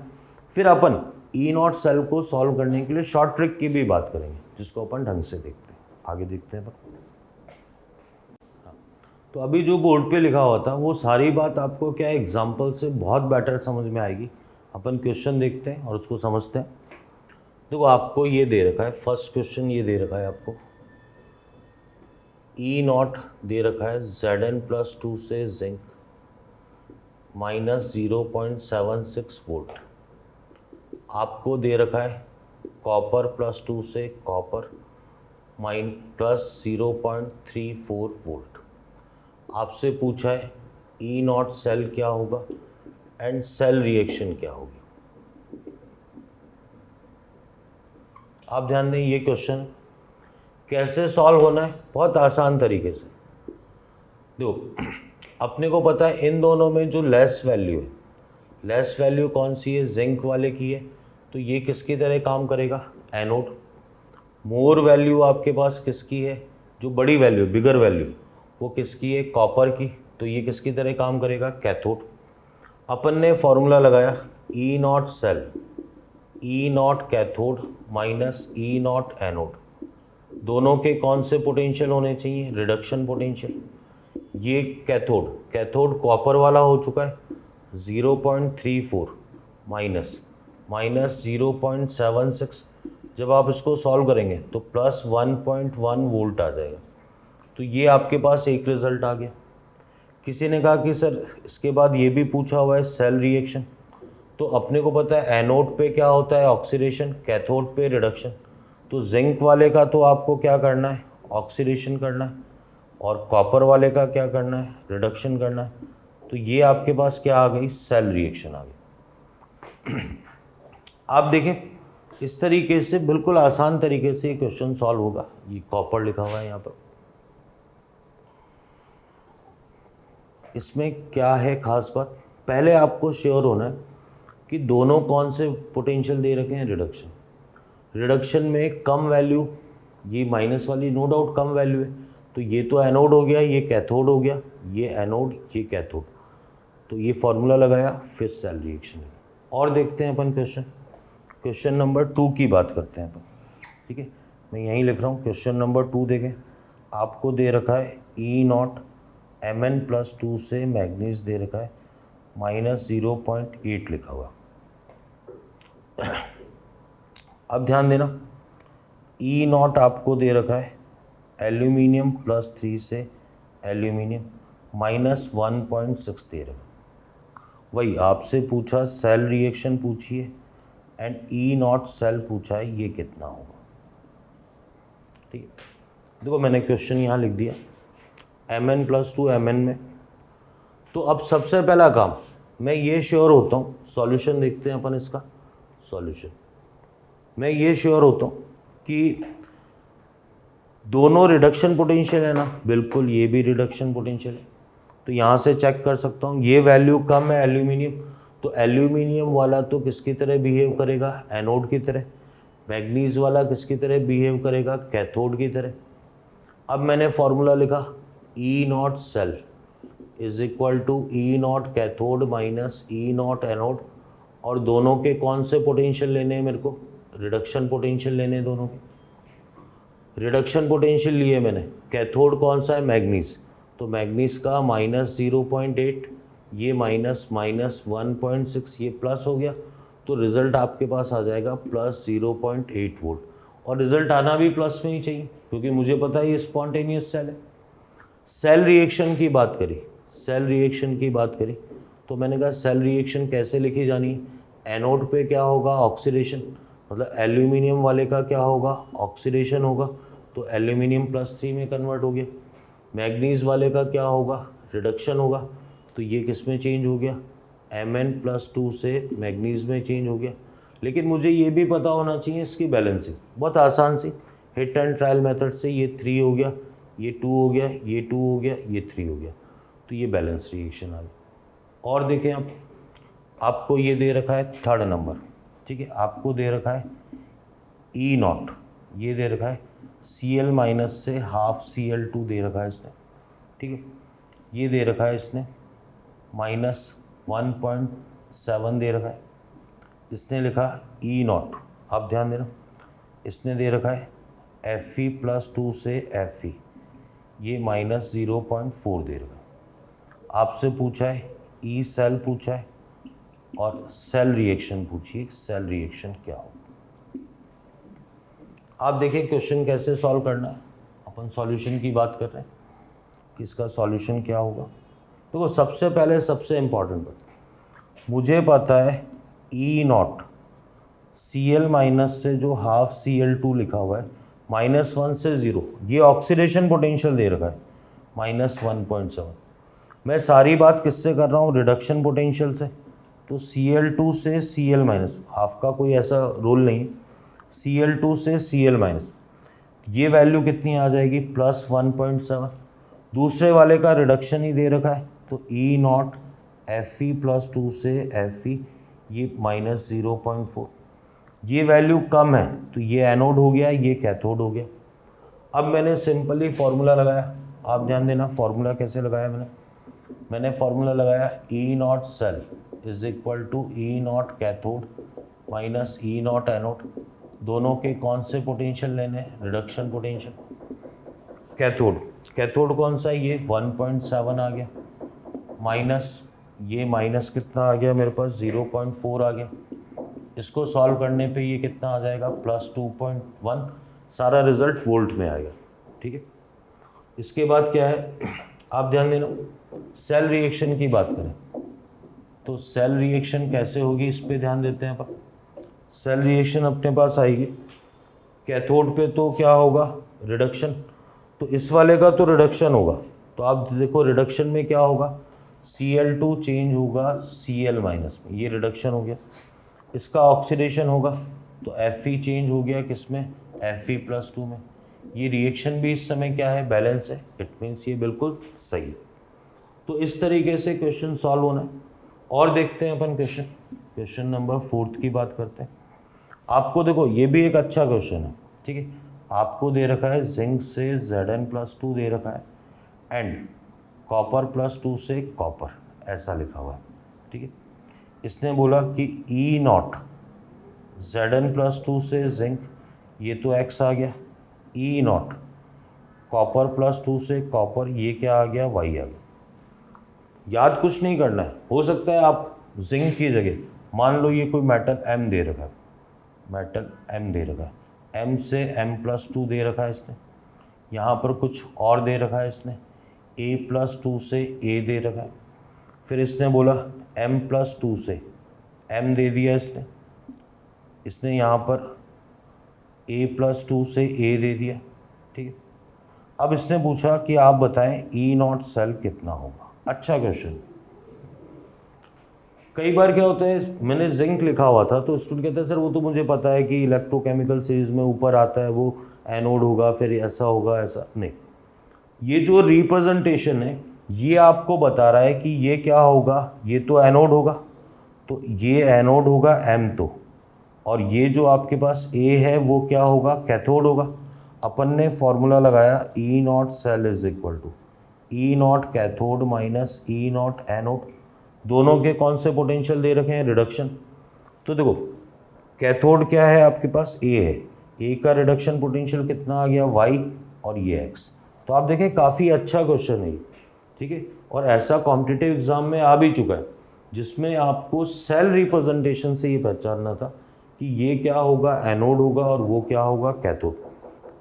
फिर अपन ई नॉट सेल को सॉल्व करने के लिए शॉर्ट ट्रिक की भी बात करेंगे, जिसको अपन ढंग से देखते हैं। आगे देखते हैं अपन। तो अभी जो बोर्ड पे लिखा हुआ था वो सारी बात आपको क्या एग्जाम्पल से बहुत बेटर समझ में आएगी। अपन क्वेश्चन देखते हैं और उसको समझते हैं। देखो आपको ये दे रखा है, फर्स्ट क्वेश्चन ये दे रखा है आपको, ई नॉट दे रखा है Zn+2 से जिंक -0.76 वोल्ट। आपको दे रखा है कॉपर +2 से कॉपर +0.34 वोल्ट। आपसे पूछा है ई नॉट सेल क्या होगा एंड सेल रिएक्शन क्या होगी। आप ध्यान दें, ये क्वेश्चन कैसे सॉल्व होना है, बहुत आसान तरीके से। देखो अपने को पता है इन दोनों में जो लेस वैल्यू है, लेस वैल्यू कौन सी है, जिंक वाले की है, तो ये किसकी तरह काम करेगा, एनोड। मोर वैल्यू आपके पास किसकी है, जो बड़ी वैल्यू बिगर वैल्यू वो किसकी है, कॉपर की, तो ये किसकी तरह काम करेगा, कैथोड। अपन ने फॉर्मूला लगाया E not cell, E naught cathode minus E naught anode, दोनों के कौन से पोटेंशियल होने चाहिए, रिडक्शन पोटेंशियल। ये कैथोड, कैथोड कॉपर वाला हो चुका है 0.34 माइनस 0.76। जब आप इसको सॉल्व करेंगे तो +1.1 वोल्ट आ जाएगा। तो ये आपके पास एक रिज़ल्ट आ गया। किसी ने कहा कि सर इसके बाद ये भी पूछा हुआ है सेल रिएक्शन, तो अपने को पता है एनोड पे क्या होता है, ऑक्सीडेशन, कैथोड पे रिडक्शन। तो जिंक वाले का तो आपको क्या करना है, ऑक्सीडेशन करना है, और कॉपर वाले का क्या करना है, रिडक्शन करना है। तो ये आपके पास क्या आ गई, सेल रिएक्शन आ गई। आप देखें इस तरीके से बिल्कुल आसान तरीके से क्वेश्चन सॉल्व होगा। ये कॉपर लिखा हुआ है यहाँ पर। इसमें क्या है खास बात, पहले आपको श्योर होना है कि दोनों कौन से पोटेंशियल दे रखे हैं, रिडक्शन। रिडक्शन में कम वैल्यू, ये माइनस वाली नो डाउट कम वैल्यू है, तो ये तो एनोड हो गया, ये कैथोड हो गया, ये एनोड ये कैथोड, तो ये फॉर्मूला लगाया, फिर सेल रिएक्शन। और देखते हैं अपन क्वेश्चन नंबर 2 की बात करते हैं अपन, ठीक है। मैं यहीं लिख रहा हूँ, क्वेश्चन नंबर 2 देखें। आपको दे रखा है E0 Mn+2 से मैग्नीज दे रखा है -0.8 लिखा हुआ। अब ध्यान देना, E0 आपको दे रखा है एल्यूमिनियम +3 से एल्यूमिनियम -1.6 दे रखा है। वही आपसे पूछा सेल रिएक्शन पूछिए एंड E0 सेल पूछा है, ये कितना होगा, ठीक है। देखो मैंने क्वेश्चन यहाँ लिख दिया, Mn+2 Mn में। तो अब सबसे पहला काम, मैं ये श्योर होता हूँ, सॉल्यूशन देखते हैं अपन इसका सॉल्यूशन। मैं ये श्योर होता हूँ कि दोनों रिडक्शन पोटेंशियल है ना, बिल्कुल ये भी रिडक्शन पोटेंशियल है, तो यहाँ से चेक कर सकता हूँ ये वैल्यू कम है एल्यूमिनियम, तो एल्यूमिनियम वाला तो किसकी तरह बिहेव करेगा, एनोड की तरह। मैग्नीज वाला किसकी तरह बिहेव करेगा, कैथोड की तरह। अब मैंने फॉर्मूला लिखा, E0 cell is equal to E0 cathode minus E0 anode, और दोनों के कौन से पोटेंशियल लेने हैं मेरे को, रिडक्शन पोटेंशियल लेने हैं दोनों के। रिडक्शन पोटेंशियल लिए मैंने, कैथोड कौन सा है, मैग्नीज, तो मैग्नीज का -0.8, ये -1.6, ये प्लस हो गया, तो रिज़ल्ट आपके पास आ जाएगा +0.8 वोल्ट। और रिज़ल्ट आना भी प्लस में ही चाहिए, क्योंकि मुझे पता है ये स्पॉन्टेनियस सेल है। सेल रिएक्शन की बात करी, सेल रिएक्शन की बात करी, तो मैंने कहा सेल रिएक्शन कैसे लिखी जानी है। एनोड पे क्या होगा, ऑक्सीडेशन, मतलब एल्यूमिनियम वाले का क्या होगा, ऑक्सीडेशन होगा, तो एल्यूमिनियम +3 में कन्वर्ट हो गया। मैग्नीज वाले का क्या होगा, रिडक्शन होगा, तो ये किस में चेंज हो गया, Mn+2 से मैग्नीज में चेंज हो गया। लेकिन मुझे ये भी पता होना चाहिए इसकी बैलेंसिंग, बहुत आसान सी, हिट एंड ट्रायल मेथड से, ये 3 हो गया, ये 2 हो गया, ये 2 हो गया, ये 3 हो गया, तो ये बैलेंस रिएक्शन आ गई। और देखें आप, आपको ये दे रखा है 3rd नंबर, ठीक है, आपको दे रखा है E0, ये दे रखा है Cl- से हाफ Cl2 दे रखा है इसने, ठीक है, ये दे रखा है इसने -1.7 दे रखा है, इसने लिखा E0। आप ध्यान देना, इसने दे रखा है Fe+2 से Fe, ये -0.4 दे रखा है। आपसे पूछा है E सेल पूछा है और सेल रिएक्शन पूछिए, सेल रिएक्शन क्या होगा। आप देखिए क्वेश्चन कैसे सॉल्व करना है, अपन सॉल्यूशन की बात कर रहे हैं कि इसका सॉल्यूशन क्या होगा। देखो सबसे पहले सबसे इम्पॉर्टेंट बात, मुझे पता है E0 Cl- से जो हाफ Cl2 लिखा हुआ है -1 से 0, ये ऑक्सीडेशन पोटेंशियल दे रखा है -1.7। मैं सारी बात किससे कर रहा हूँ, रिडक्शन पोटेंशियल से, तो Cl2 से Cl-, हाफ का कोई ऐसा रूल नहीं है, Cl2 से Cl-, ये वैल्यू कितनी आ जाएगी, +1.7। दूसरे वाले का रिडक्शन ही दे रखा है, तो E0 Fe+2 से Fe, ये -0.4, ये वैल्यू कम है, तो ये एनोड हो गया, ये कैथोड हो गया। अब मैंने सिंपली फार्मूला लगाया, आप ध्यान देना फार्मूला कैसे लगाया मैंने फार्मूला लगाया E0 cell is equal to E0 cathode minus E0 anode, दोनों के कौन से पोटेंशियल लेने, रिडक्शन पोटेंशियल। कैथोड कौन सा है, ये 1.7 आ गया, माइनस ये माइनस कितना आ गया मेरे पास, 0.4 आ गया। इसको सॉल्व करने पे ये कितना आ जाएगा, +2.1, सारा रिजल्ट वोल्ट में आएगा, ठीक है। इसके बाद क्या है, आप ध्यान देना, सेल रिएक्शन की बात करें तो सेल रिएक्शन कैसे होगी, इस पे ध्यान देते हैं अपन। सेल रिएक्शन अपने पास आएगी, कैथोड पे तो क्या होगा, रिडक्शन, तो इस वाले का तो रिडक्शन होगा, तो आप देखो रिडक्शन में क्या होगा, Cl2 चेंज होगा Cl- में, ये रिडक्शन हो गया। इसका ऑक्सीडेशन होगा, तो Fe चेंज हो गया किसमें, Fe+2 में। ये रिएक्शन भी इस समय क्या है, बैलेंस है, इट मीन्स ये बिल्कुल सही है। तो इस तरीके से क्वेश्चन सॉल्व होना है। और देखते हैं अपन क्वेश्चन नंबर 4 की बात करते हैं। आपको देखो ये भी एक अच्छा क्वेश्चन है, ठीक है। आपको दे रखा है जिंक से Zn+2 दे रखा है एंड कॉपर+2 से कॉपर, ऐसा लिखा हुआ है, ठीक है। इसने बोला कि E0 Zn+2 से जिंक, ये तो x आ गया, E0 कॉपर+2 से कॉपर, ये क्या आ गया, y आ गया। याद कुछ नहीं करना है, हो सकता है आप जिंक की जगह मान लो ये कोई मेटल M दे रखा है, मेटल M दे रखा है, M से M+2 दे रखा है इसने, यहाँ पर कुछ और दे रखा है इसने, A+2 से A दे रखा है, फिर इसने बोला M+2 से M दे दिया इसने यहाँ पर A+2 से A दे दिया, ठीक है। अब इसने पूछा कि आप बताएं E0 सेल कितना होगा। अच्छा क्वेश्चन। कई बार क्या होता है, मैंने जिंक लिखा हुआ था तो स्टूडेंट कहता है सर वो तो मुझे पता है कि इलेक्ट्रोकेमिकल सीरीज में ऊपर आता है वो एनोड होगा, फिर ऐसा होगा, ऐसा नहीं। ये जो रिप्रेजेंटेशन है ये आपको बता रहा है कि ये क्या होगा, ये तो एनोड होगा, तो ये एनोड होगा M तो, और ये जो आपके पास A है वो क्या होगा, कैथोड होगा। अपन ने फॉर्मूला लगाया E0 cell is equal to E0 cathode minus E0 anode. दोनों के कौन से पोटेंशियल दे रखे हैं, रिडक्शन। तो देखो कैथोड क्या है आपके पास, A है, A का रिडक्शन पोटेंशियल कितना आ गया, Y, और ये X। तो आप देखें काफ़ी अच्छा क्वेश्चन है ये, ठीक है। और ऐसा कॉम्पिटिटिव एग्जाम में आ भी चुका है जिसमें आपको सेल रिप्रेजेंटेशन से ये पहचानना था कि ये क्या होगा, एनोड होगा, और वो क्या होगा, कैथोड।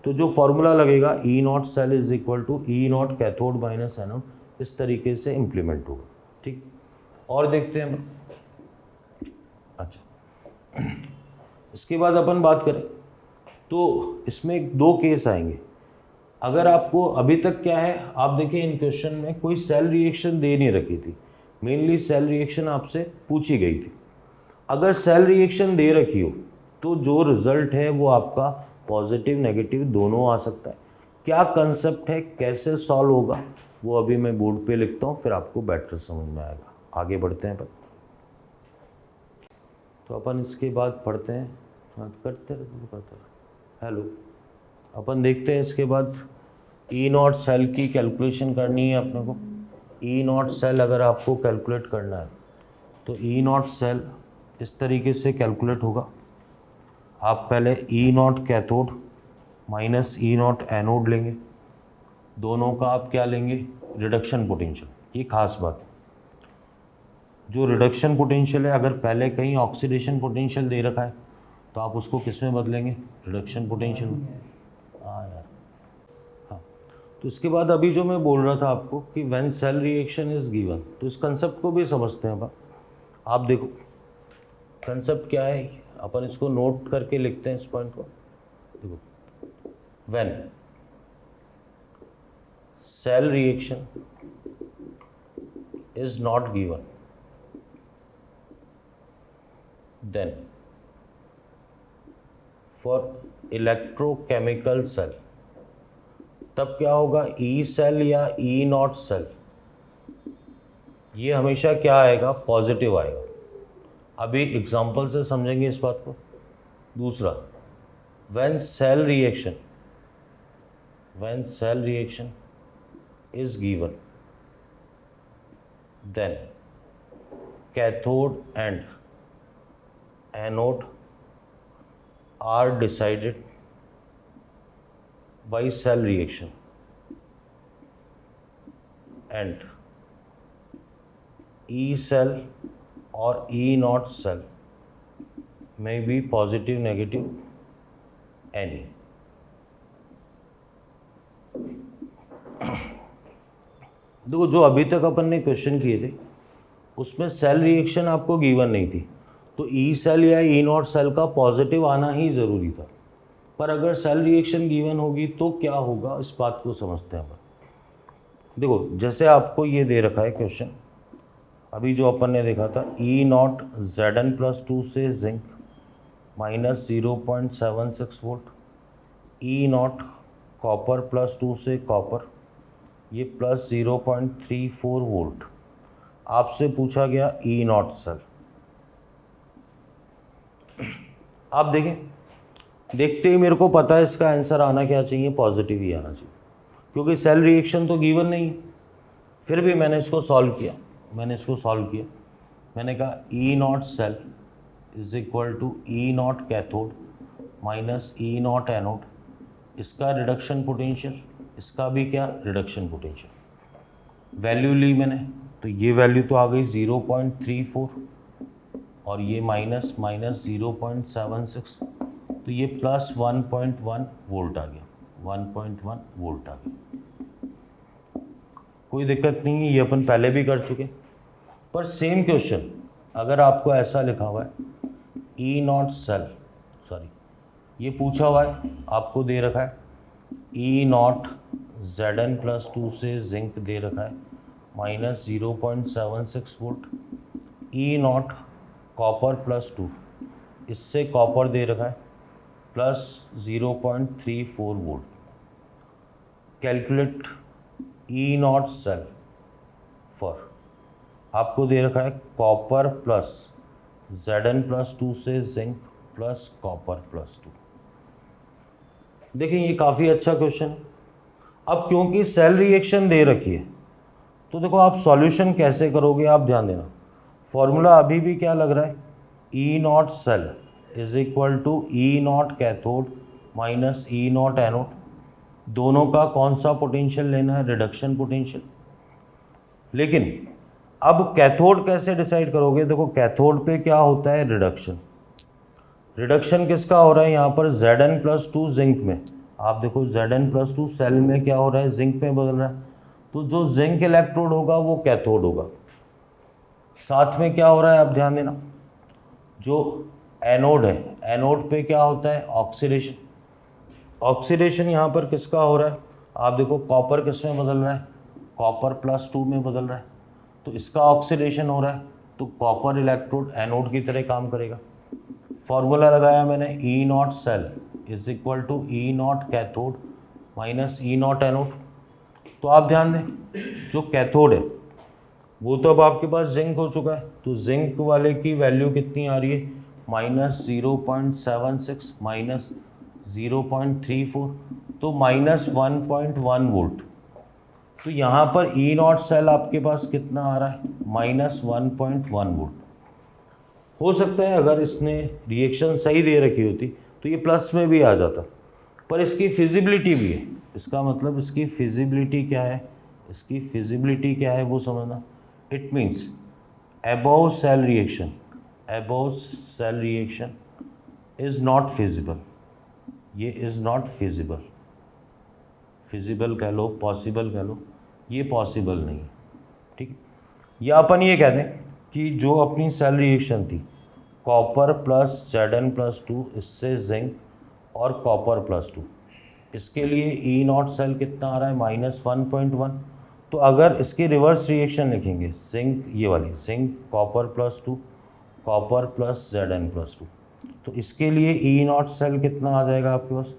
तो जो फॉर्मूला लगेगा E0 cell is equal to E0 cathode minus anode, इस तरीके से इम्प्लीमेंट होगा, ठीक। और देखते हैं हम। अच्छा, इसके बाद अपन बात करें तो इसमें दो केस आएंगे। अगर आपको अभी तक क्या है, आप देखिए इन क्वेश्चन में कोई सेल रिएक्शन दे नहीं रखी थी, मेनली सेल रिएक्शन आपसे पूछी गई थी। अगर सेल रिएक्शन दे रखी हो तो जो रिजल्ट है वो आपका पॉजिटिव नेगेटिव दोनों आ सकता है। क्या कंसेप्ट है, कैसे सॉल्व होगा, वो अभी मैं बोर्ड पे लिखता हूँ, फिर आपको बेटर समझ में आएगा। आगे बढ़ते हैं अपन। तो अपन इसके बाद पढ़ते हैं, करते हेलो। अपन देखते हैं इसके बाद E0 सेल की कैलकुलेशन करनी है अपने को। E0 सेल अगर आपको कैलकुलेट करना है तो E0 सेल इस तरीके से कैलकुलेट होगा। आप पहले E0 cathode minus E0 anode लेंगे, दोनों का आप क्या लेंगे, रिडक्शन पोटेंशियल। ये खास बात है, जो रिडक्शन पोटेंशियल है अगर पहले कहीं ऑक्सीडेशन पोटेंशियल दे रखा है तो आप उसको किस में बदलेंगे, रिडक्शन पोटेंशियल में। हाँ यार, हाँ। तो इसके बाद अभी जो मैं बोल रहा था आपको कि when cell reaction is given, तो इस कंसेप्ट को भी समझते हैं अपन। आप देखो कंसेप्ट क्या है, अपन इसको नोट करके लिखते हैं इस पॉइंट को। देखो, when cell reaction is not given then for electrochemical cell, तब क्या होगा, E सेल या E0 सेल, ये हमेशा क्या आएगा, पॉजिटिव आएगा। अभी एग्जांपल से समझेंगे इस बात को। दूसरा, when cell reaction is given then cathode and anode are decided by cell reaction and E cell or E0 cell may be positive, negative, any. देखो जो अभी तक अपन ने क्वेश्चन किए थे उसमें सेल रिएक्शन आपको गिवन नहीं थी, तो ई सेल या E0 सेल का पॉजिटिव आना ही ज़रूरी था। पर अगर सेल रिएक्शन गिवन होगी तो क्या होगा, इस बात को समझते हैं अपन। देखो जैसे आपको ये दे रखा है क्वेश्चन, अभी जो अपन ने देखा था E0 Zn+2 से जिंक माइनस 0.76 वोल्ट, E0 कॉपर+2 से कॉपर, ये प्लस 0.34 वोल्ट। आपसे पूछा गया E0 सेल। आप देखें, देखते ही मेरे को पता है इसका आंसर आना क्या चाहिए, पॉजिटिव ही आना चाहिए, क्योंकि सेल रिएक्शन तो गिवन नहीं है। फिर भी मैंने इसको सॉल्व किया, मैंने कहा E not cell is equal to E naught cathode minus E naught anode, इसका रिडक्शन पोटेंशियल, इसका भी क्या रिडक्शन पोटेंशियल। वैल्यू ली मैंने, तो ये वैल्यू तो आ गई 0.34 और ये माइनस 0.76, तो ये प्लस 1.1 वोल्ट आ गया, 1.1 वोल्ट आ गया। कोई दिक्कत नहीं है, ये अपन पहले भी कर चुके। पर सेम क्वेश्चन अगर आपको ऐसा लिखा हुआ है ई नॉट सेल, सॉरी ये पूछा हुआ है, आपको दे रखा है ई नॉट Zn+2 से जिंक दे रखा है minus 0.76 volt, E not copper इससे कॉपर दे रखा है plus 0.34 volt. Calculate E not cell for, आपको दे रखा है कॉपर प्लस Zn+2 से जिंक प्लस कॉपर+2। देखिए ये काफ़ी अच्छा क्वेश्चन है। अब क्योंकि सेल रिएक्शन दे रखी है तो देखो आप सॉल्यूशन कैसे करोगे, आप ध्यान देना। फॉर्मूला अभी भी क्या लग रहा है, E not cell is equal to E naught cathode minus E naught anode. दोनों का कौन सा पोटेंशियल लेना है, रिडक्शन पोटेंशियल। लेकिन अब कैथोड कैसे डिसाइड करोगे, देखो कैथोड पे क्या होता है, रिडक्शन। रिडक्शन किसका हो रहा है यहाँ पर, Zn+2 जिंक में। आप देखो Zn+2 सेल में क्या हो रहा है, जिंक में बदल रहा है, तो जो जिंक इलेक्ट्रोड होगा वो कैथोड होगा। साथ में क्या हो रहा है, आप ध्यान देना, जो एनोड है, एनोड पे क्या होता है, ऑक्सीडेशन। ऑक्सीडेशन यहाँ पर किसका हो रहा है, आप देखो कॉपर किस में बदल रहा है, कॉपर+2 में बदल रहा है, तो इसका ऑक्सीडेशन हो रहा है, तो कॉपर इलेक्ट्रोड एनोड की तरह काम करेगा। फॉर्मूला लगाया मैंने, E not cell is equal to E naught cathode minus E naught anode. तो आप ध्यान दें, जो कैथोड है वो तो अब आपके पास जिंक हो चुका है, तो जिंक वाले की वैल्यू कितनी आ रही है, माइनस 0.76 माइनस 0.34, तो माइनस 1.1 वोल्ट। तो यहाँ पर ई नॉट सेल आपके पास कितना आ रहा है, माइनस 1.1 वोल्ट। हो सकता है अगर इसने रिएक्शन सही दे रखी होती तो ये प्लस में भी आ जाता, पर इसकी फिजिबिलिटी भी है, इसका मतलब इसकी फिजिबिलिटी क्या है, इसकी फिजिबिलिटी क्या है वो समझना। It means above cell reaction, above cell reaction is not feasible, ये इज़ नॉट फिजिबल, फिजिबल कह लो, पॉसिबल कह लो, ये पॉसिबल नहीं है, ठीक। या अपन ये कह दें कि जो अपनी सेल रिएक्शन थी कॉपर प्लस Zn+2 इससे जिंक और कॉपर+2, इसके लिए ई नॉट सेल कितना आ रहा है, माइनस 1.1। तो अगर इसकी रिवर्स रिएक्शन लिखेंगे, जिंक ये वाली, जिंक कॉपर+2 कॉपर प्लस Zn+2, तो इसके लिए ई नॉट सेल कितना आ जाएगा आपके पास,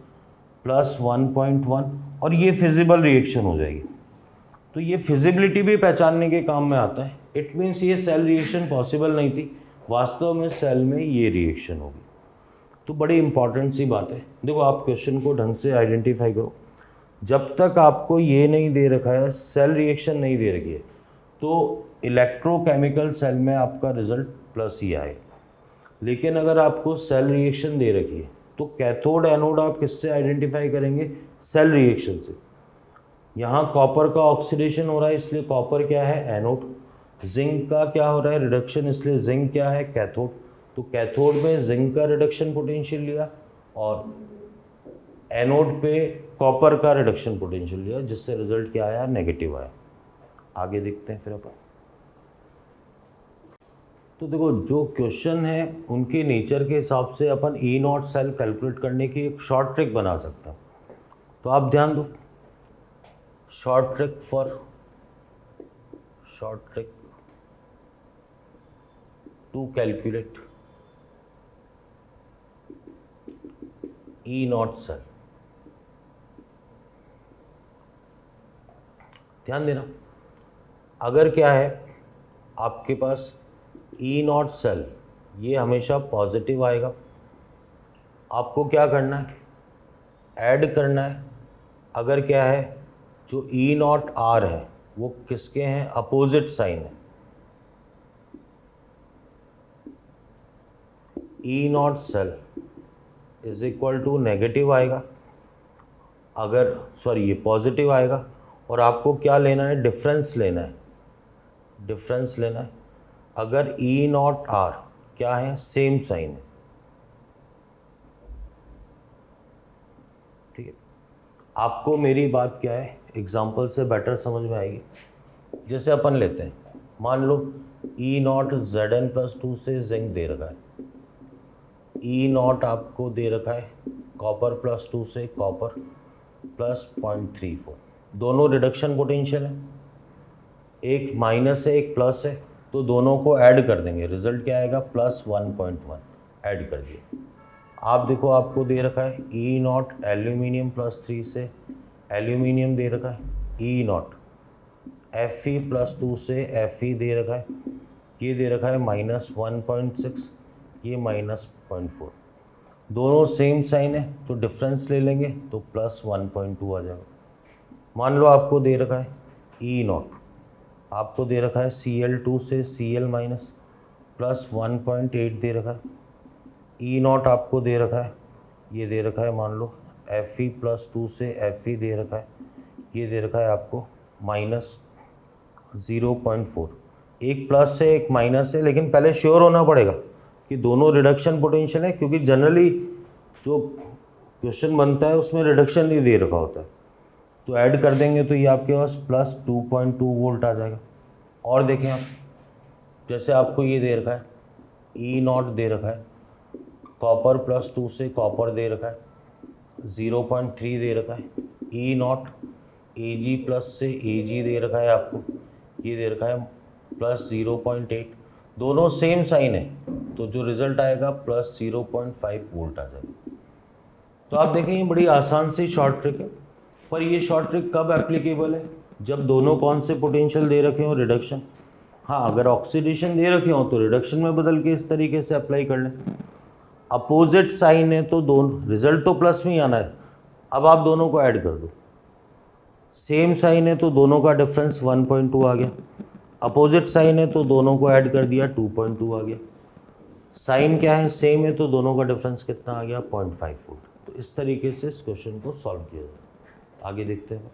प्लस 1.1, और ये फिजिबल रिएक्शन हो जाएगी। तो ये फिजिबिलिटी भी पहचानने के काम में आता है। इट मीन्स ये सेल रिएक्शन पॉसिबल नहीं थी, वास्तव में सेल में ये रिएक्शन होगी। तो बड़ी इंपॉर्टेंट सी बात है। देखो आप क्वेश्चन को ढंग से आइडेंटिफाई करो, जब तक आपको ये नहीं दे रखा है, सेल रिएक्शन नहीं दे रखी है, तो इलेक्ट्रोकेमिकल सेल में आपका रिजल्ट प्लस ही आए। लेकिन अगर आपको सेल रिएक्शन दे रखी है तो कैथोड एनोड आप किससे आइडेंटिफाई करेंगे, सेल रिएक्शन से। यहाँ कॉपर का ऑक्सीडेशन हो रहा है, इसलिए कॉपर क्या है, एनोड। जिंक का क्या हो रहा है, रिडक्शन, इसलिए जिंक क्या है, कैथोड। तो कैथोड में जिंक का रिडक्शन पोटेंशियल लिया और एनोड पे कॉपर का रिडक्शन पोटेंशियल लिया, जिससे रिजल्ट क्या आया, नेगेटिव आया। आगे देखते हैं फिर अपन। तो देखो जो क्वेश्चन है उनके नेचर के हिसाब से अपन ई नॉट सेल कैलकुलेट करने की एक शॉर्ट ट्रिक बना सकते हैं। तो आप ध्यान दो, short trick to calculate E not cell. ध्यान देना, अगर क्या है आपके पास ई नॉट सेल, ये हमेशा पॉजिटिव आएगा, आपको क्या करना है, ऐड करना है। अगर क्या है, जो ई नॉट आर है वो किसके हैं, अपोजिट साइन है। E not cell is equal to negative आएगा, अगर सॉरी ये पॉजिटिव आएगा। और आपको क्या लेना है, डिफरेंस लेना है, डिफरेंस लेना है। अगर ई नॉट आर क्या है, सेम साइन है, ठीक है। आपको मेरी बात क्या है, एग्जाम्पल से बेटर समझ में आएगी। जैसे अपन लेते हैं, मान लो ई नॉट जेड एन प्लस 2 से जिंक दे रखा है, ई नॉट आपको दे रखा है कॉपर प्लस 2 से कॉपर प्लस 0.34। दोनों रिडक्शन पोटेंशियल है, एक माइनस है एक प्लस है, तो दोनों को ऐड कर देंगे, रिजल्ट क्या आएगा, प्लस 1.1। ऐड कर दिए। आप देखो आपको दे रखा है ई नॉट एल्यूमिनियम प्लस 3 से एल्यूमिनियम दे रखा है, E not F E plus 2 से एफ ई दे रखा है, ये दे रखा है -1.6, ये -0.4। दोनों सेम साइन है तो डिफरेंस ले लेंगे तो प्लस 1.2 आ जाएगा। मान लो आपको दे रखा है ई नॉट, आपको दे रखा है Cl2 से Cl माइनस प्लस 1.8 दे रखा है। ई नॉट आपको दे रखा है, ये दे रखा है मान लो Fe प्लस 2 से Fe दे रखा है, ये दे रखा है आपको -0.4। एक प्लस है एक माइनस है, लेकिन पहले श्योर होना पड़ेगा कि दोनों रिडक्शन पोटेंशियल है, क्योंकि जनरली जो क्वेश्चन बनता है उसमें रिडक्शन नहीं दे रखा होता है। तो ऐड कर देंगे तो ये आपके पास प्लस 2.2 वोल्ट आ जाएगा। और देखें आप, जैसे आपको ये दे रखा है ई नॉट दे रखा है, कॉपर प्लस 2 से कॉपर दे रखा है, 0.3 दे रखा है, E not a ji plus से ए जी दे रखा है आपको, ये दे रखा है प्लस 0.8। दोनों सेम साइन है तो जो रिजल्ट आएगा प्लस 0.5 वोल्ट आ जाएगा। तो आप देखें ये बड़ी आसान सी शॉर्ट ट्रिक है, पर ये शॉर्ट ट्रिक कब एप्लीकेबल है, जब दोनों कौन से पोटेंशियल दे रखे हो, रिडक्शन। हाँ, अगर ऑक्सीडेशन दे रखे हो तो रिडक्शन में बदल के इस तरीके से अप्लाई कर लें। अपोजिट साइन है तो दोनों रिजल्ट तो प्लस में ही आना है, अब आप दोनों को ऐड कर दो। सेम साइन है तो दोनों का डिफरेंस 1.2 आ गया, अपोजिट साइन है तो दोनों को ऐड कर दिया 2.2 आ गया। साइन क्या है, सेम है तो दोनों का डिफरेंस कितना आ गया, 0.5 वोल्ट। तो इस तरीके से इस क्वेश्चन को सॉल्व किया जाए। आगे देखते हैं।